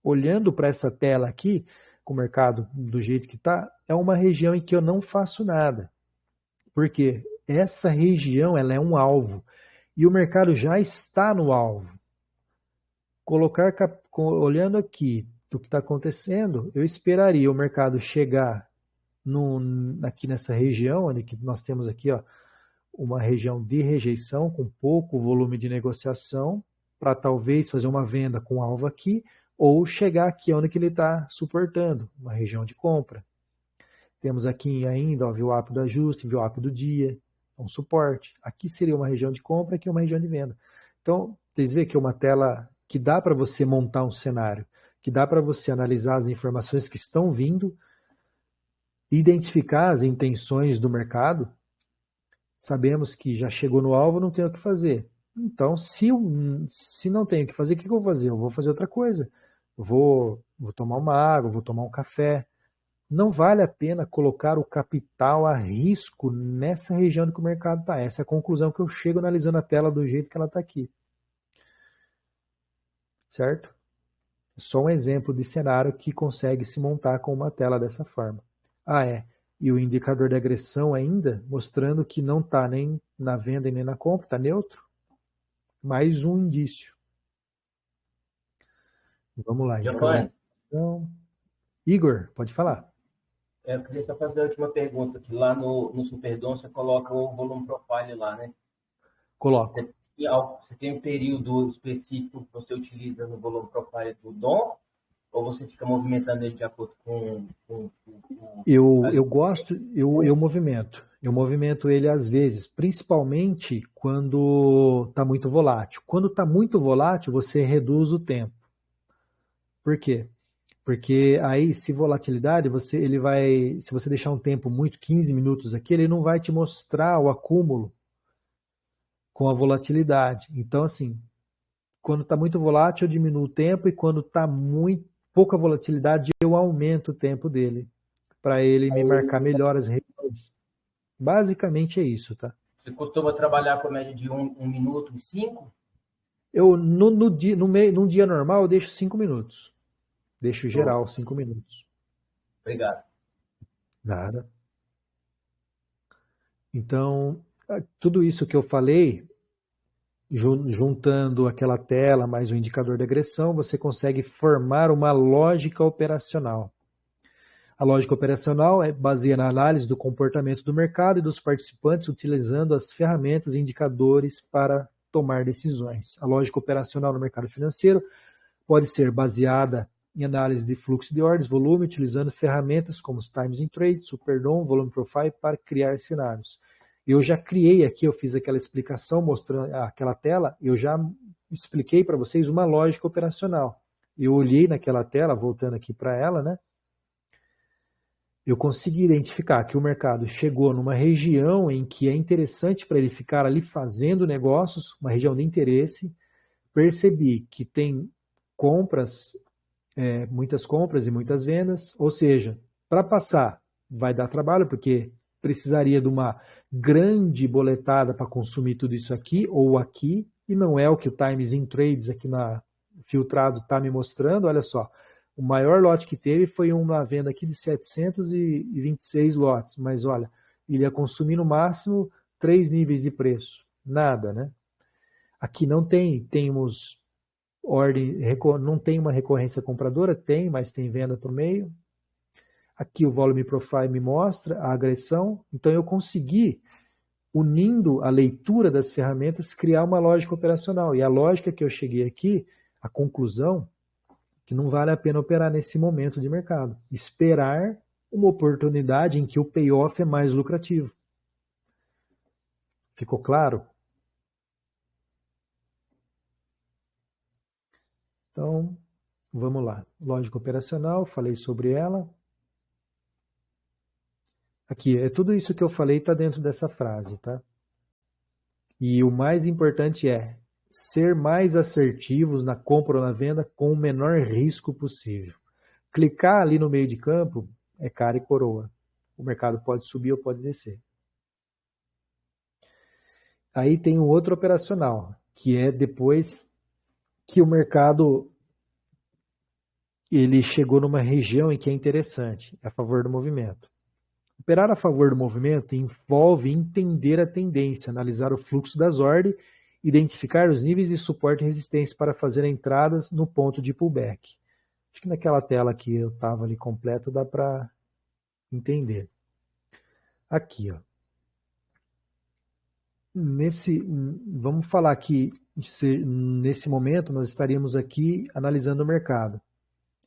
olhando para essa tela aqui, com o mercado do jeito que está, é uma região em que eu não faço nada. Porque essa região ela é um alvo. E o mercado já está no alvo. Olhando aqui do que está acontecendo, eu esperaria o mercado chegar aqui nessa região, onde que nós temos aqui ó, uma região de rejeição, com pouco volume de negociação, para talvez fazer uma venda com alvo aqui, ou chegar aqui onde que ele está suportando, uma região de compra. Temos aqui ainda o VWAP do ajuste, VWAP do dia, um suporte. Aqui seria uma região de compra, aqui uma região de venda. Então, vocês veem que é uma tela que dá para você montar um cenário, que dá para você analisar as informações que estão vindo, identificar as intenções do mercado. Sabemos que já chegou no alvo, não tem o que fazer. Então, se não tenho o que fazer, o que eu vou fazer? Eu vou fazer outra coisa. Vou tomar uma água, vou tomar um café. Não vale a pena colocar o capital a risco nessa região que o mercado está. Essa é a conclusão que eu chego analisando a tela do jeito que ela está aqui. Certo? Só um exemplo de cenário que consegue se montar com uma tela dessa forma. E o indicador de agressão ainda, mostrando que não está nem na venda e nem na compra, está neutro. Mais um indício. Vamos lá. Então, Igor, pode falar.
Eu queria só fazer a última pergunta, que lá no Superdom você coloca o volume profile lá, né?
Coloco.
Você tem um período específico que você utiliza no volume profile do DOM? Ou você fica movimentando ele de acordo com
eu gosto, eu movimento. Eu movimento ele às vezes, principalmente quando está muito volátil. Quando está muito volátil, você reduz o tempo. Por quê? Porque aí, se volatilidade, se você deixar um tempo muito, 15 minutos aqui, ele não vai te mostrar o acúmulo com a volatilidade. Então, assim, quando está muito volátil, eu diminuo o tempo, e quando está muito pouca volatilidade, eu aumento o tempo dele, para ele me marcar melhor as regiões. Basicamente é isso, tá?
Você costuma trabalhar com a média de 1 minuto e 5?
Eu, num dia normal, eu deixo 5 minutos. Deixo geral 5 minutos.
Obrigado.
Nada. Então, tudo isso que eu falei, juntando aquela tela mais o indicador de agressão, você consegue formar uma lógica operacional. A lógica operacional baseia na análise do comportamento do mercado e dos participantes, utilizando as ferramentas e indicadores para tomar decisões. A lógica operacional no mercado financeiro pode ser baseada em análise de fluxo de ordens, volume, utilizando ferramentas como os Times in Trade, Superdom, Volume Profile para criar cenários. Eu já criei aqui, eu fiz aquela explicação mostrando aquela tela, eu já expliquei para vocês uma lógica operacional. Eu olhei naquela tela, voltando aqui para ela, né? Eu consegui identificar que o mercado chegou numa região em que é interessante para ele ficar ali fazendo negócios, uma região de interesse. Percebi que tem compras, muitas compras e muitas vendas, ou seja, para passar vai dar trabalho, porque precisaria de uma grande boletada para consumir tudo isso aqui ou aqui, e não é o que o Times in Trades aqui na filtrado está me mostrando. Olha só, o maior lote que teve foi uma venda aqui de 726 lotes, mas olha, ele ia consumir no máximo 3 níveis de preço, nada, né? Aqui não temos ordem, não tem uma recorrência compradora, mas tem venda por meio. Aqui o Volume Profile me mostra a agressão, então eu consegui, unindo a leitura das ferramentas, criar uma lógica operacional. E a lógica que eu cheguei aqui, a conclusão, que não vale a pena operar nesse momento de mercado. Esperar uma oportunidade em que o payoff é mais lucrativo. Ficou claro? Então, vamos lá. Lógica operacional, falei sobre ela. Aqui, tudo isso que eu falei está dentro dessa frase, tá? E o mais importante é ser mais assertivos na compra ou na venda com o menor risco possível. Clicar ali no meio de campo é cara e coroa. O mercado pode subir ou pode descer. Aí tem um outro operacional, que é depois que o mercado ele chegou numa região em que é interessante, a favor do movimento. Operar a favor do movimento envolve entender a tendência, analisar o fluxo das ordens, identificar os níveis de suporte e resistência para fazer entradas no ponto de pullback. Acho que naquela tela que eu estava ali completa dá para entender. Aqui, ó. Vamos falar que nesse momento nós estaríamos aqui analisando o mercado.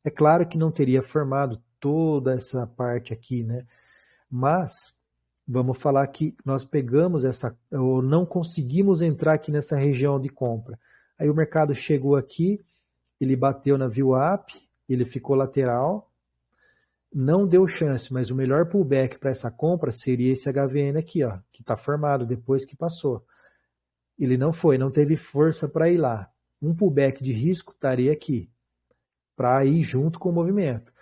É claro que não teria formado toda essa parte aqui, né? Mas vamos falar que nós pegamos ou não conseguimos entrar aqui nessa região de compra. Aí o mercado chegou aqui, ele bateu na VWAP, ele ficou lateral, não deu chance, mas o melhor pullback para essa compra seria esse HVN aqui, ó, que está formado depois que passou. Ele não teve força para ir lá. Um pullback de risco estaria aqui, para ir junto com o movimento.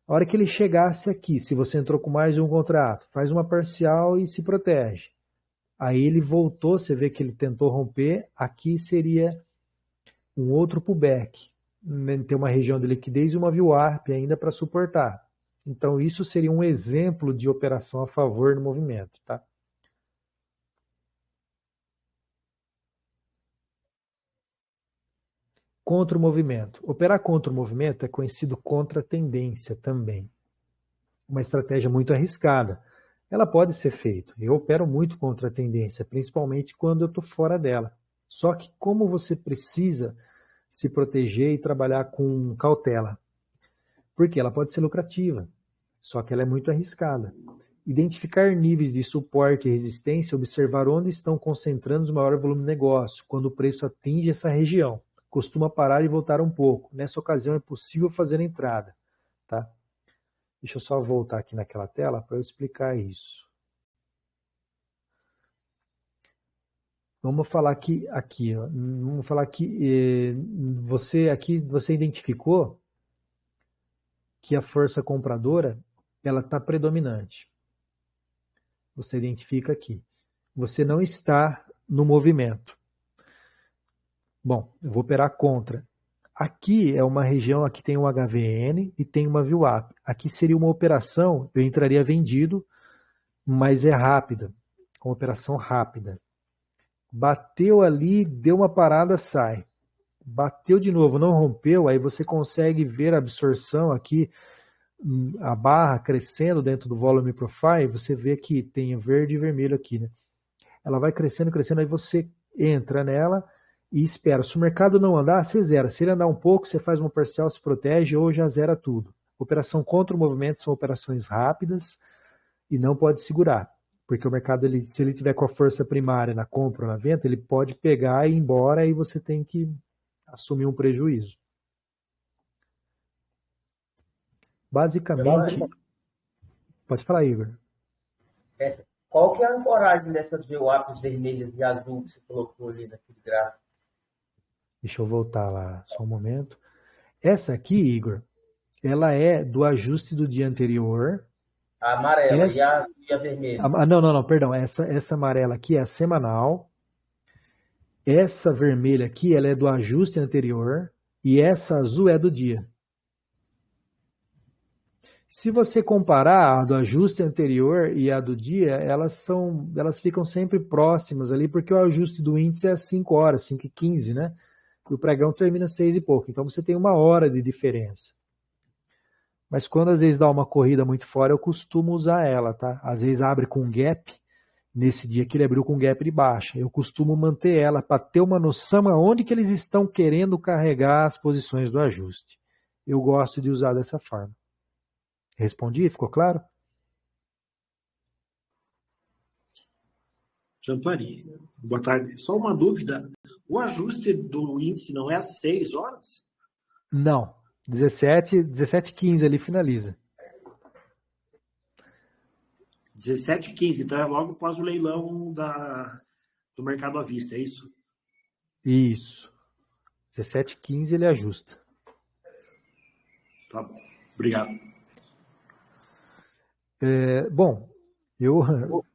A hora que ele chegasse aqui, se você entrou com mais de um contrato, faz uma parcial e se protege. Aí ele voltou, você vê que ele tentou romper, aqui seria um outro pullback. Tem uma região de liquidez e uma VWAP ainda para suportar. Então isso seria um exemplo de operação a favor do movimento, tá? Contra o movimento. Operar contra o movimento é conhecido contra a tendência também. Uma estratégia muito arriscada. Ela pode ser feita. Eu opero muito contra a tendência, principalmente quando eu estou fora dela. Só que como você precisa se proteger e trabalhar com cautela? Porque ela pode ser lucrativa, só que ela é muito arriscada. Identificar níveis de suporte e resistência, observar onde estão concentrando os maiores volumes de negócio, quando o preço atinge essa região. Costuma parar e voltar um pouco. Nessa ocasião é possível fazer a entrada. Tá? Deixa eu só voltar aqui naquela tela para eu explicar isso. Vamos falar aqui, ó. Vamos falar que você identificou que a força compradora ela está predominante. Você identifica aqui. Você não está no movimento. Bom, eu vou operar contra. Aqui é uma região, aqui tem um HVN e tem uma VWAP. Aqui seria uma operação, eu entraria vendido, mas é rápida. Uma operação rápida. Bateu ali, deu uma parada, sai. Bateu de novo, não rompeu, aí você consegue ver a absorção aqui, a barra crescendo dentro do volume profile, você vê que tem verde e vermelho aqui, né? Ela vai crescendo, crescendo, aí você entra nela e espera. Se o mercado não andar, você zera. Se ele andar um pouco, você faz uma parcial, se protege ou já zera tudo. Operação contra o movimento são operações rápidas e não pode segurar. Porque o mercado, se ele tiver com a força primária na compra ou na venda, ele pode pegar e ir embora e você tem que assumir um prejuízo. Basicamente... Pode falar, Igor.
Qual que é a ancoragem dessas VWAPs vermelhas e azul que você colocou ali naquele gráfico?
Deixa eu voltar lá só um momento. Essa aqui, Igor, ela é do ajuste do dia anterior.
A amarela e a vermelha.
Não, perdão. Essa amarela aqui é a semanal. Essa vermelha aqui, ela é do ajuste anterior. E essa azul é do dia. Se você comparar a do ajuste anterior e a do dia, elas ficam sempre próximas ali, porque o ajuste do índice é às 5 horas, 5h15, né? E o pregão termina às 6 e pouco. Então você tem 1 hora de diferença. Mas quando às vezes dá uma corrida muito fora, eu costumo usar ela, tá? Às vezes abre com gap. Nesse dia que ele abriu com gap de baixa. Eu costumo manter ela para ter uma noção aonde que eles estão querendo carregar as posições do ajuste. Eu gosto de usar dessa forma. Respondi? Ficou claro?
Jantari, boa tarde. Só uma dúvida. O ajuste do índice não é às 6 horas?
Não. 17h15 ali finaliza.
17h15, então é logo após o leilão do mercado à vista, é isso?
Isso. 17h15 ele ajusta.
Tá bom. Obrigado.
Bom,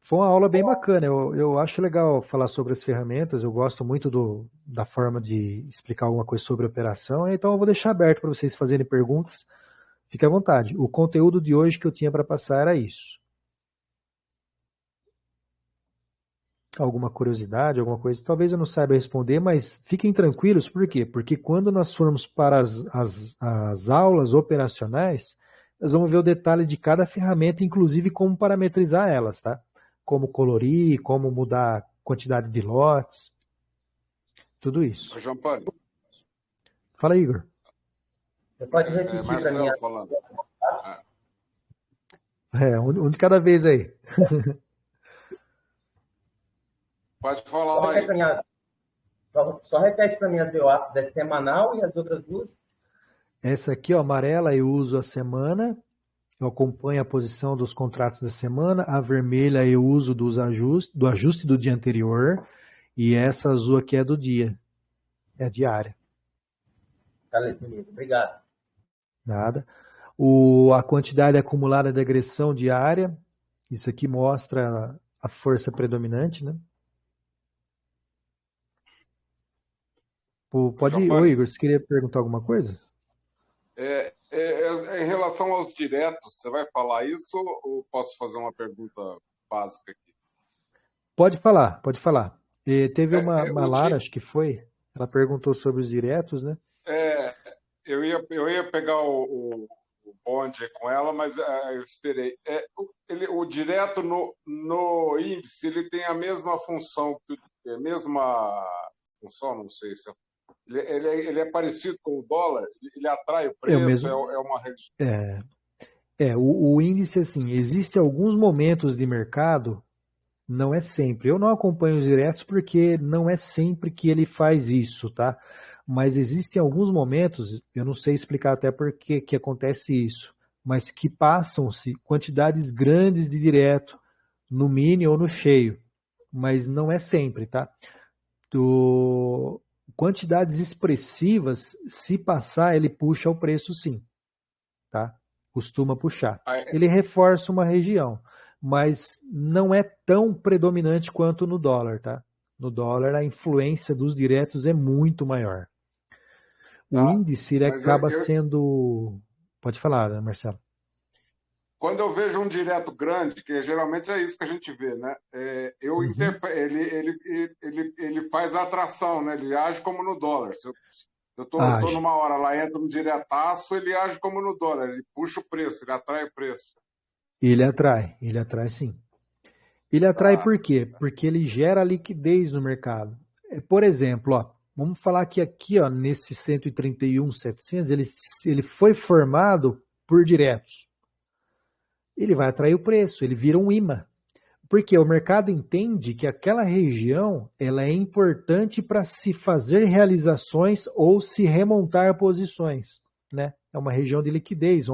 foi uma aula bem bacana. Eu acho legal falar sobre as ferramentas. Eu gosto muito da forma de explicar alguma coisa sobre a operação. Então eu vou deixar aberto para vocês fazerem perguntas. Fique à vontade. O conteúdo de hoje que eu tinha para passar era isso. Alguma curiosidade, alguma coisa? Talvez eu não saiba responder, mas fiquem tranquilos. Por quê? Porque quando nós formos para as aulas operacionais, nós vamos ver o detalhe de cada ferramenta, inclusive como parametrizar elas, tá? Como colorir, como mudar a quantidade de lotes. Tudo isso.
Ô, Champagne,
Fala, Igor.
Você pode repetir para mim?
Marcelo falando.
Um de cada vez aí.
Pode falar aí.
Só repete para mim as VWAPs da semanal e as outras duas.
Essa aqui, ó, amarela, eu uso a semana. Eu acompanho a posição dos contratos da semana. A vermelha eu uso do ajuste do dia anterior. E essa azul aqui é do dia. É a diária.
Tá, bonito. Obrigado.
Nada. A quantidade acumulada de agressão diária. Isso aqui mostra a força predominante, né? Pode ir. Ô, Igor, você queria perguntar alguma coisa?
Em relação aos diretos, você vai falar isso ou posso fazer uma pergunta básica aqui?
Pode falar. Teve uma Lara, acho que foi, ela perguntou sobre os diretos, né?
Eu ia pegar o bonde com ela, mas eu esperei. O direto no índice, ele tem a mesma função, não sei se ele é parecido com o dólar, ele atrai o preço, é uma rede.
O índice, assim, existem alguns momentos de mercado, não é sempre. Eu não acompanho os diretos porque não é sempre que ele faz isso, tá? Mas existem alguns momentos, eu não sei explicar até por que acontece isso, mas que passam-se quantidades grandes de direto no mini ou no cheio, mas não é sempre, tá? Quantidades expressivas, se passar, ele puxa o preço sim, tá? Costuma puxar. Ele reforça uma região, mas não é tão predominante quanto no dólar, tá? No dólar, a influência dos diretos é muito maior. O índice, ele acaba sendo... Pode falar, Marcelo.
Quando eu vejo um direto grande, que geralmente é isso que a gente vê, né? Ele faz a atração, né? Ele age como no dólar. Se eu tô numa hora lá, entra um diretaço, ele age como no dólar. Ele puxa o preço, ele atrai o preço.
Ele atrai sim. Ele atrai por quê? Porque ele gera liquidez no mercado. Por exemplo, ó, vamos falar que aqui, ó, nesse 131.700, ele foi formado por diretos. Ele vai atrair o preço, ele vira um imã. Porque o mercado entende que aquela região ela é importante para se fazer realizações ou se remontar posições, né? É uma região de liquidez,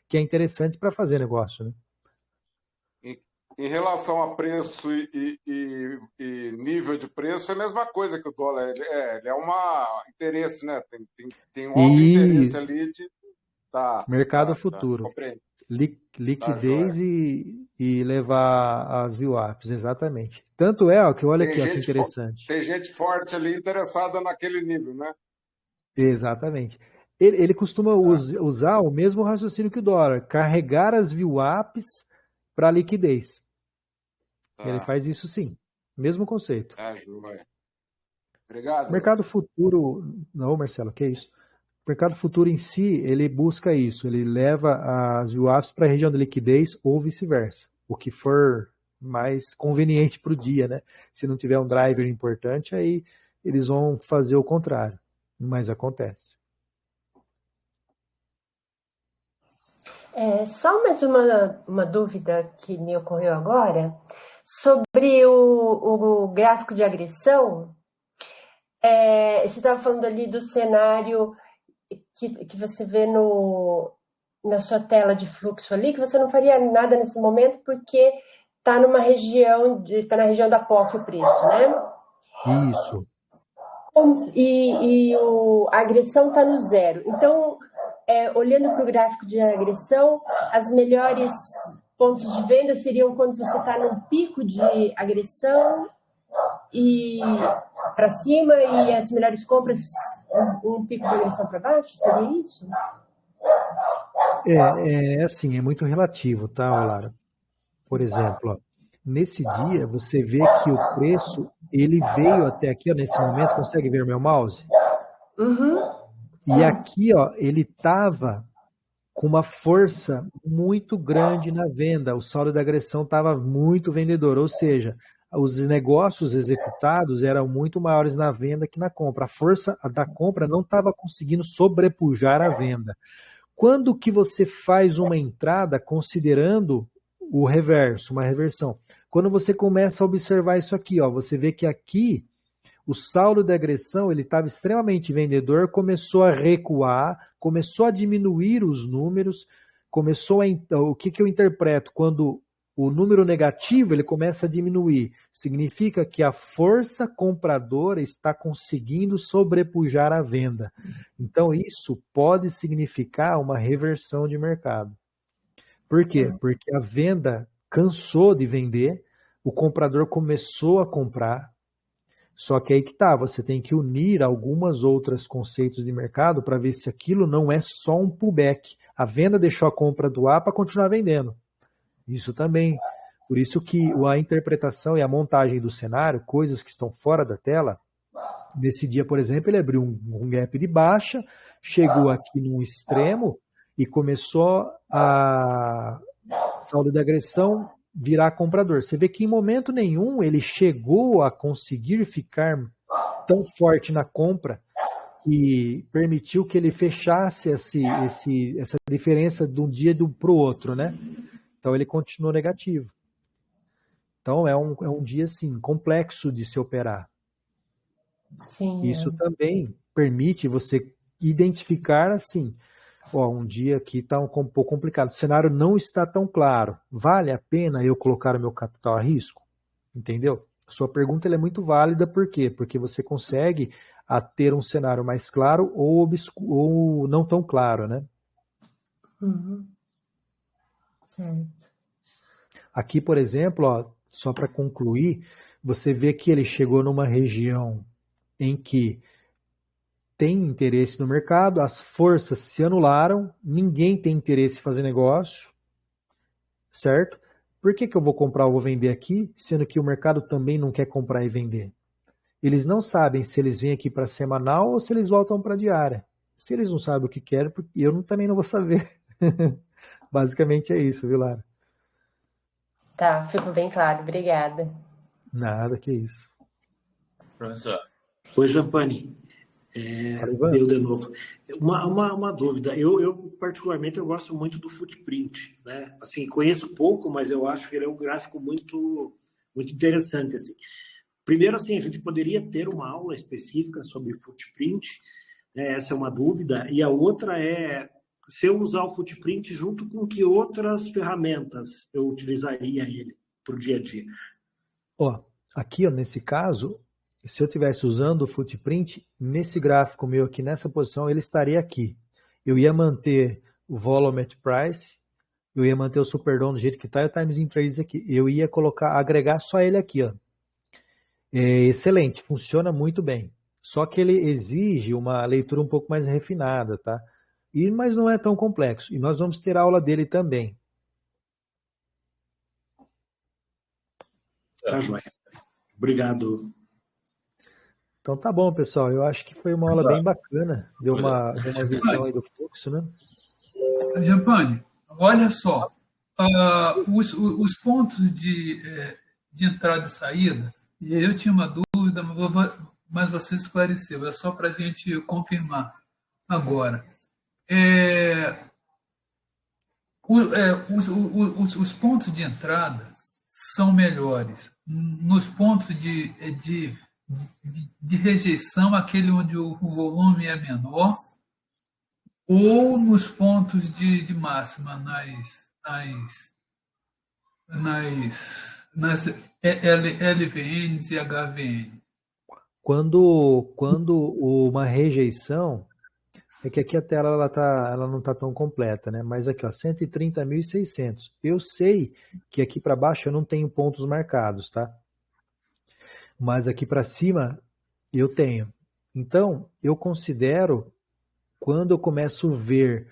que é interessante para fazer negócio, né?
Em relação a preço e nível de preço, é a mesma coisa que o dólar. Ele é um interesse, né? Tem um alto interesse ali de...
mercado futuro.
Compreendo.
Liquidez e levar as VWAPs, exatamente. Tanto é, ó, que olha aqui, ó, que interessante.
Tem gente forte ali interessada naquele nível, né?
Exatamente. Ele costuma usar o mesmo raciocínio que o dólar, carregar as VWAPs para liquidez. Ele faz isso sim, mesmo conceito.
Obrigado.
Mercado futuro, não, Marcelo, que é isso? O mercado futuro em si, ele busca isso, ele leva as VWAPs para a região de liquidez ou vice-versa, o que for mais conveniente para o dia, né? Se não tiver um driver importante, aí eles vão fazer o contrário, mas acontece.
Só mais uma dúvida que me ocorreu agora, sobre o gráfico de agressão. Você estava falando ali do cenário que você vê na sua tela de fluxo ali, que você não faria nada nesse momento porque está na região da POC o preço, né?
Isso.
E a agressão está no zero. Então, olhando para o gráfico de agressão, as melhores pontos de venda seriam quando você está num pico de agressão e para cima, e as melhores compras um pico de agressão para baixo? Seria isso?
Assim, é muito relativo, tá, Lara? Por exemplo, ó, nesse dia você vê que o preço ele veio até aqui, ó, nesse momento, consegue ver meu mouse? E aqui, ó, ele estava com uma força muito grande na venda, o saldo da agressão estava muito vendedor, ou seja, os negócios executados eram muito maiores na venda que na compra. A força da compra não estava conseguindo sobrepujar a venda. Quando que você faz uma entrada considerando o reverso, uma reversão? Quando você começa a observar isso aqui, ó, você vê que aqui o saldo de agressão ele estava extremamente vendedor, começou a recuar, começou a diminuir os números, o que eu interpreto? Quando o número negativo ele começa a diminuir, significa que a força compradora está conseguindo sobrepujar a venda. Então isso pode significar uma reversão de mercado. Por quê? Porque a venda cansou de vender, o comprador começou a comprar, só que aí que tá, você tem que unir algumas outras conceitos de mercado para ver se aquilo não é só um pullback. A venda deixou a compra do ar para continuar vendendo. Isso também. Por isso que a interpretação e a montagem do cenário, coisas que estão fora da tela, nesse dia, por exemplo, ele abriu um gap de baixa, chegou aqui num extremo e começou a saldo de agressão virar comprador. Você vê que em momento nenhum ele chegou a conseguir ficar tão forte na compra que permitiu que ele fechasse essa diferença de um dia para o outro, né? Então ele continuou negativo. Então é um dia assim, complexo de se operar.
Sim,
Isso também permite você identificar assim, um dia aqui está um pouco complicado, o cenário não está tão claro. Vale a pena eu colocar o meu capital a risco? Entendeu? A sua pergunta ela é muito válida, por quê? Porque você consegue ter um cenário mais claro ou não tão claro, né?
Uhum. Certo.
Aqui, por exemplo, só para concluir, você vê que ele chegou numa região em que tem interesse no mercado, as forças se anularam, ninguém tem interesse em fazer negócio, certo? Por que eu vou comprar ou vou vender aqui, sendo que o mercado também não quer comprar e vender? Eles não sabem se eles vêm aqui para semanal ou se eles voltam para diária. Se eles não sabem o que querem, eu também não vou saber. Basicamente é isso, viu, Lara?
Tá, ficou bem claro. Obrigada.
Nada, que isso.
Professor.
Oi, Jampani. Eu de novo. Uma dúvida. Eu particularmente, eu gosto muito do footprint, né? Assim, conheço pouco, mas eu acho que ele é um gráfico muito, muito interessante, assim. Primeiro, assim, a gente poderia ter uma aula específica sobre footprint, né? Essa é uma dúvida. E a outra é, se eu usar o footprint junto com que outras ferramentas eu utilizaria ele para o dia a dia?
Aqui, nesse caso, se eu estivesse usando o footprint, nesse gráfico meu aqui, nessa posição, ele estaria aqui. Eu ia manter o volume at price, eu ia manter o Superdome do jeito que está e o Times in Trades aqui. Eu ia agregar só ele aqui, ó. É excelente, funciona muito bem. Só que ele exige uma leitura um pouco mais refinada, tá? Mas não é tão complexo. E nós vamos ter aula dele também.
Tá, joia. Obrigado.
Então tá bom, pessoal. Eu acho que foi uma aula bem bacana. Deu uma visão aí do fluxo, né?
Jampani, olha só. Os pontos de entrada e saída, eu tinha uma dúvida, mas você esclareceu. É só para a gente confirmar agora. Os pontos de entrada são melhores nos pontos de rejeição, aquele onde o volume é menor, ou nos pontos de máxima, nas LVNs e HVNs?
Quando uma rejeição, é que aqui a tela ela não está tão completa, né? Mas aqui, ó, 130.600. Eu sei que aqui para baixo eu não tenho pontos marcados, tá? Mas aqui para cima eu tenho. Então, eu considero, quando eu começo a ver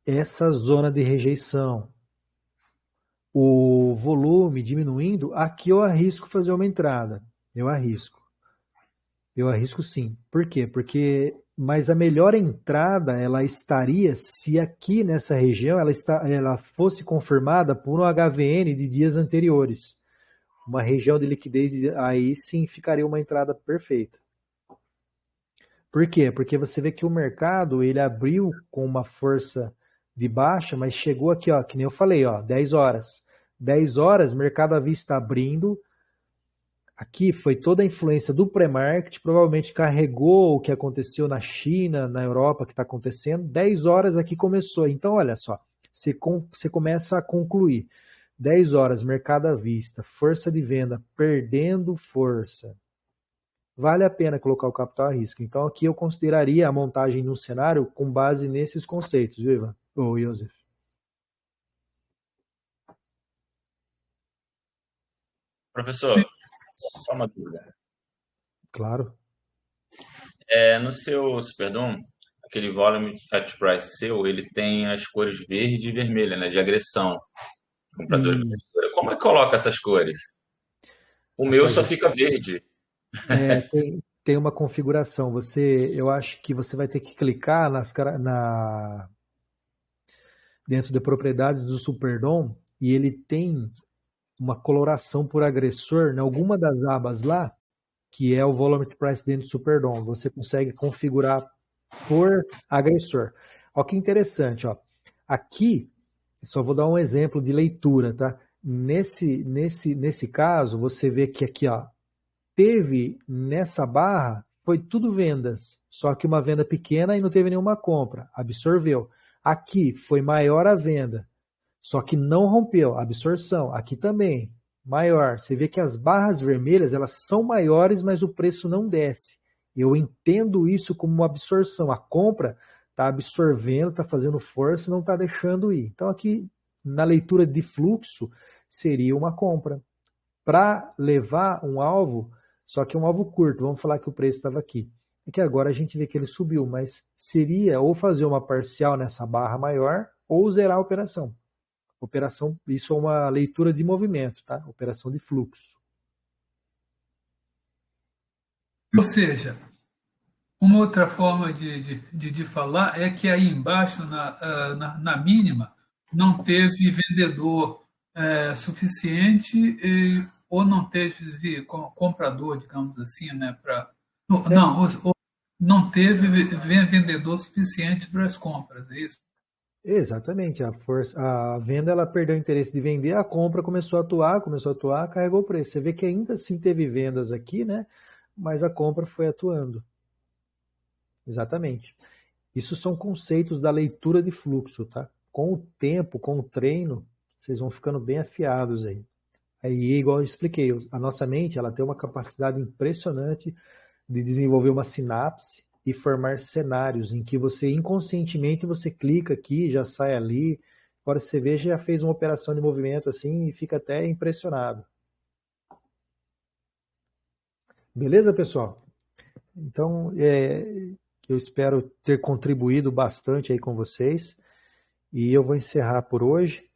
essa zona de rejeição, o volume diminuindo, aqui eu arrisco fazer uma entrada. Eu arrisco sim. Por quê? Mas a melhor entrada ela estaria se aqui nessa região ela fosse confirmada por um HVN de dias anteriores. uma região de liquidez, aí sim ficaria uma entrada perfeita. Por quê? Porque você vê que o mercado, ele abriu com uma força de baixa, mas chegou aqui, ó, que nem eu falei, ó, 10 horas. 10 horas, mercado à vista abrindo. Aqui foi toda a influência do pré-market, provavelmente carregou o que aconteceu na China, na Europa, que está acontecendo. 10 horas aqui começou. Então, olha só, você começa a concluir. 10 horas, mercado à vista, força de venda, perdendo força. Vale a pena colocar o capital a risco. Então, aqui eu consideraria a montagem no cenário com base nesses conceitos, viu, Ivan? Ou Joseph?
Professor, só uma dúvida.
Claro.
No seu Superdome, aquele volume at price seu, ele tem as cores verde e vermelha, né, de agressão. Comprador de abertura. Como é que coloca essas cores? O meu só fica verde.
Tem uma configuração. Eu acho que você vai ter que clicar dentro de propriedades do Superdome e ele tem uma coloração por agressor em alguma das abas lá, que é o Volume Price dentro do Superdome. Você consegue configurar por agressor. Olha que interessante, ó. Aqui, só vou dar um exemplo de leitura, tá? Nesse caso, você vê que aqui, ó, teve nessa barra, foi tudo vendas, só que uma venda pequena e não teve nenhuma compra, absorveu. Aqui foi maior a venda, só que não rompeu, absorção. Aqui também, maior. Você vê que as barras vermelhas, elas são maiores, mas o preço não desce. Eu entendo isso como uma absorção. A compra está absorvendo, está fazendo força e não está deixando ir. Então aqui, na leitura de fluxo, seria uma compra. Para levar um alvo, só que um alvo curto, vamos falar que o preço estava aqui. É que agora a gente vê que ele subiu, mas seria ou fazer uma parcial nessa barra maior ou zerar a operação. Operação, isso é uma leitura de movimento, tá? Operação de fluxo.
Ou seja, uma outra forma de falar é que aí embaixo, na mínima, não teve vendedor suficiente ou não teve comprador, digamos assim, né? Não teve vendedor suficiente para as compras, é isso?
Exatamente, a venda ela perdeu o interesse de vender, a compra começou a atuar, carregou o preço. Você vê que ainda assim teve vendas aqui, né? Mas a compra foi atuando. Exatamente. Isso são conceitos da leitura de fluxo, tá? Com o tempo, com o treino, vocês vão ficando bem afiados aí. Aí, igual eu expliquei, a nossa mente ela tem uma capacidade impressionante de desenvolver uma sinapse e formar cenários em que você inconscientemente você clica aqui, já sai ali, agora você vê, já fez uma operação de movimento assim e fica até impressionado. Beleza, pessoal? Então, eu espero ter contribuído bastante aí com vocês e eu vou encerrar por hoje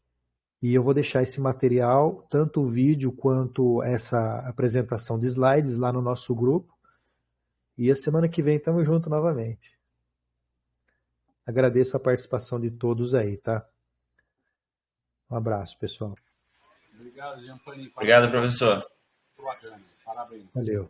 e eu vou deixar esse material, tanto o vídeo quanto essa apresentação de slides lá no nosso grupo. E a semana que vem estamos juntos novamente. Agradeço a participação de todos aí, tá? Um abraço, pessoal.
Obrigado, Gianfani.
Obrigado, professor.
Muito bacana. Parabéns.
Valeu.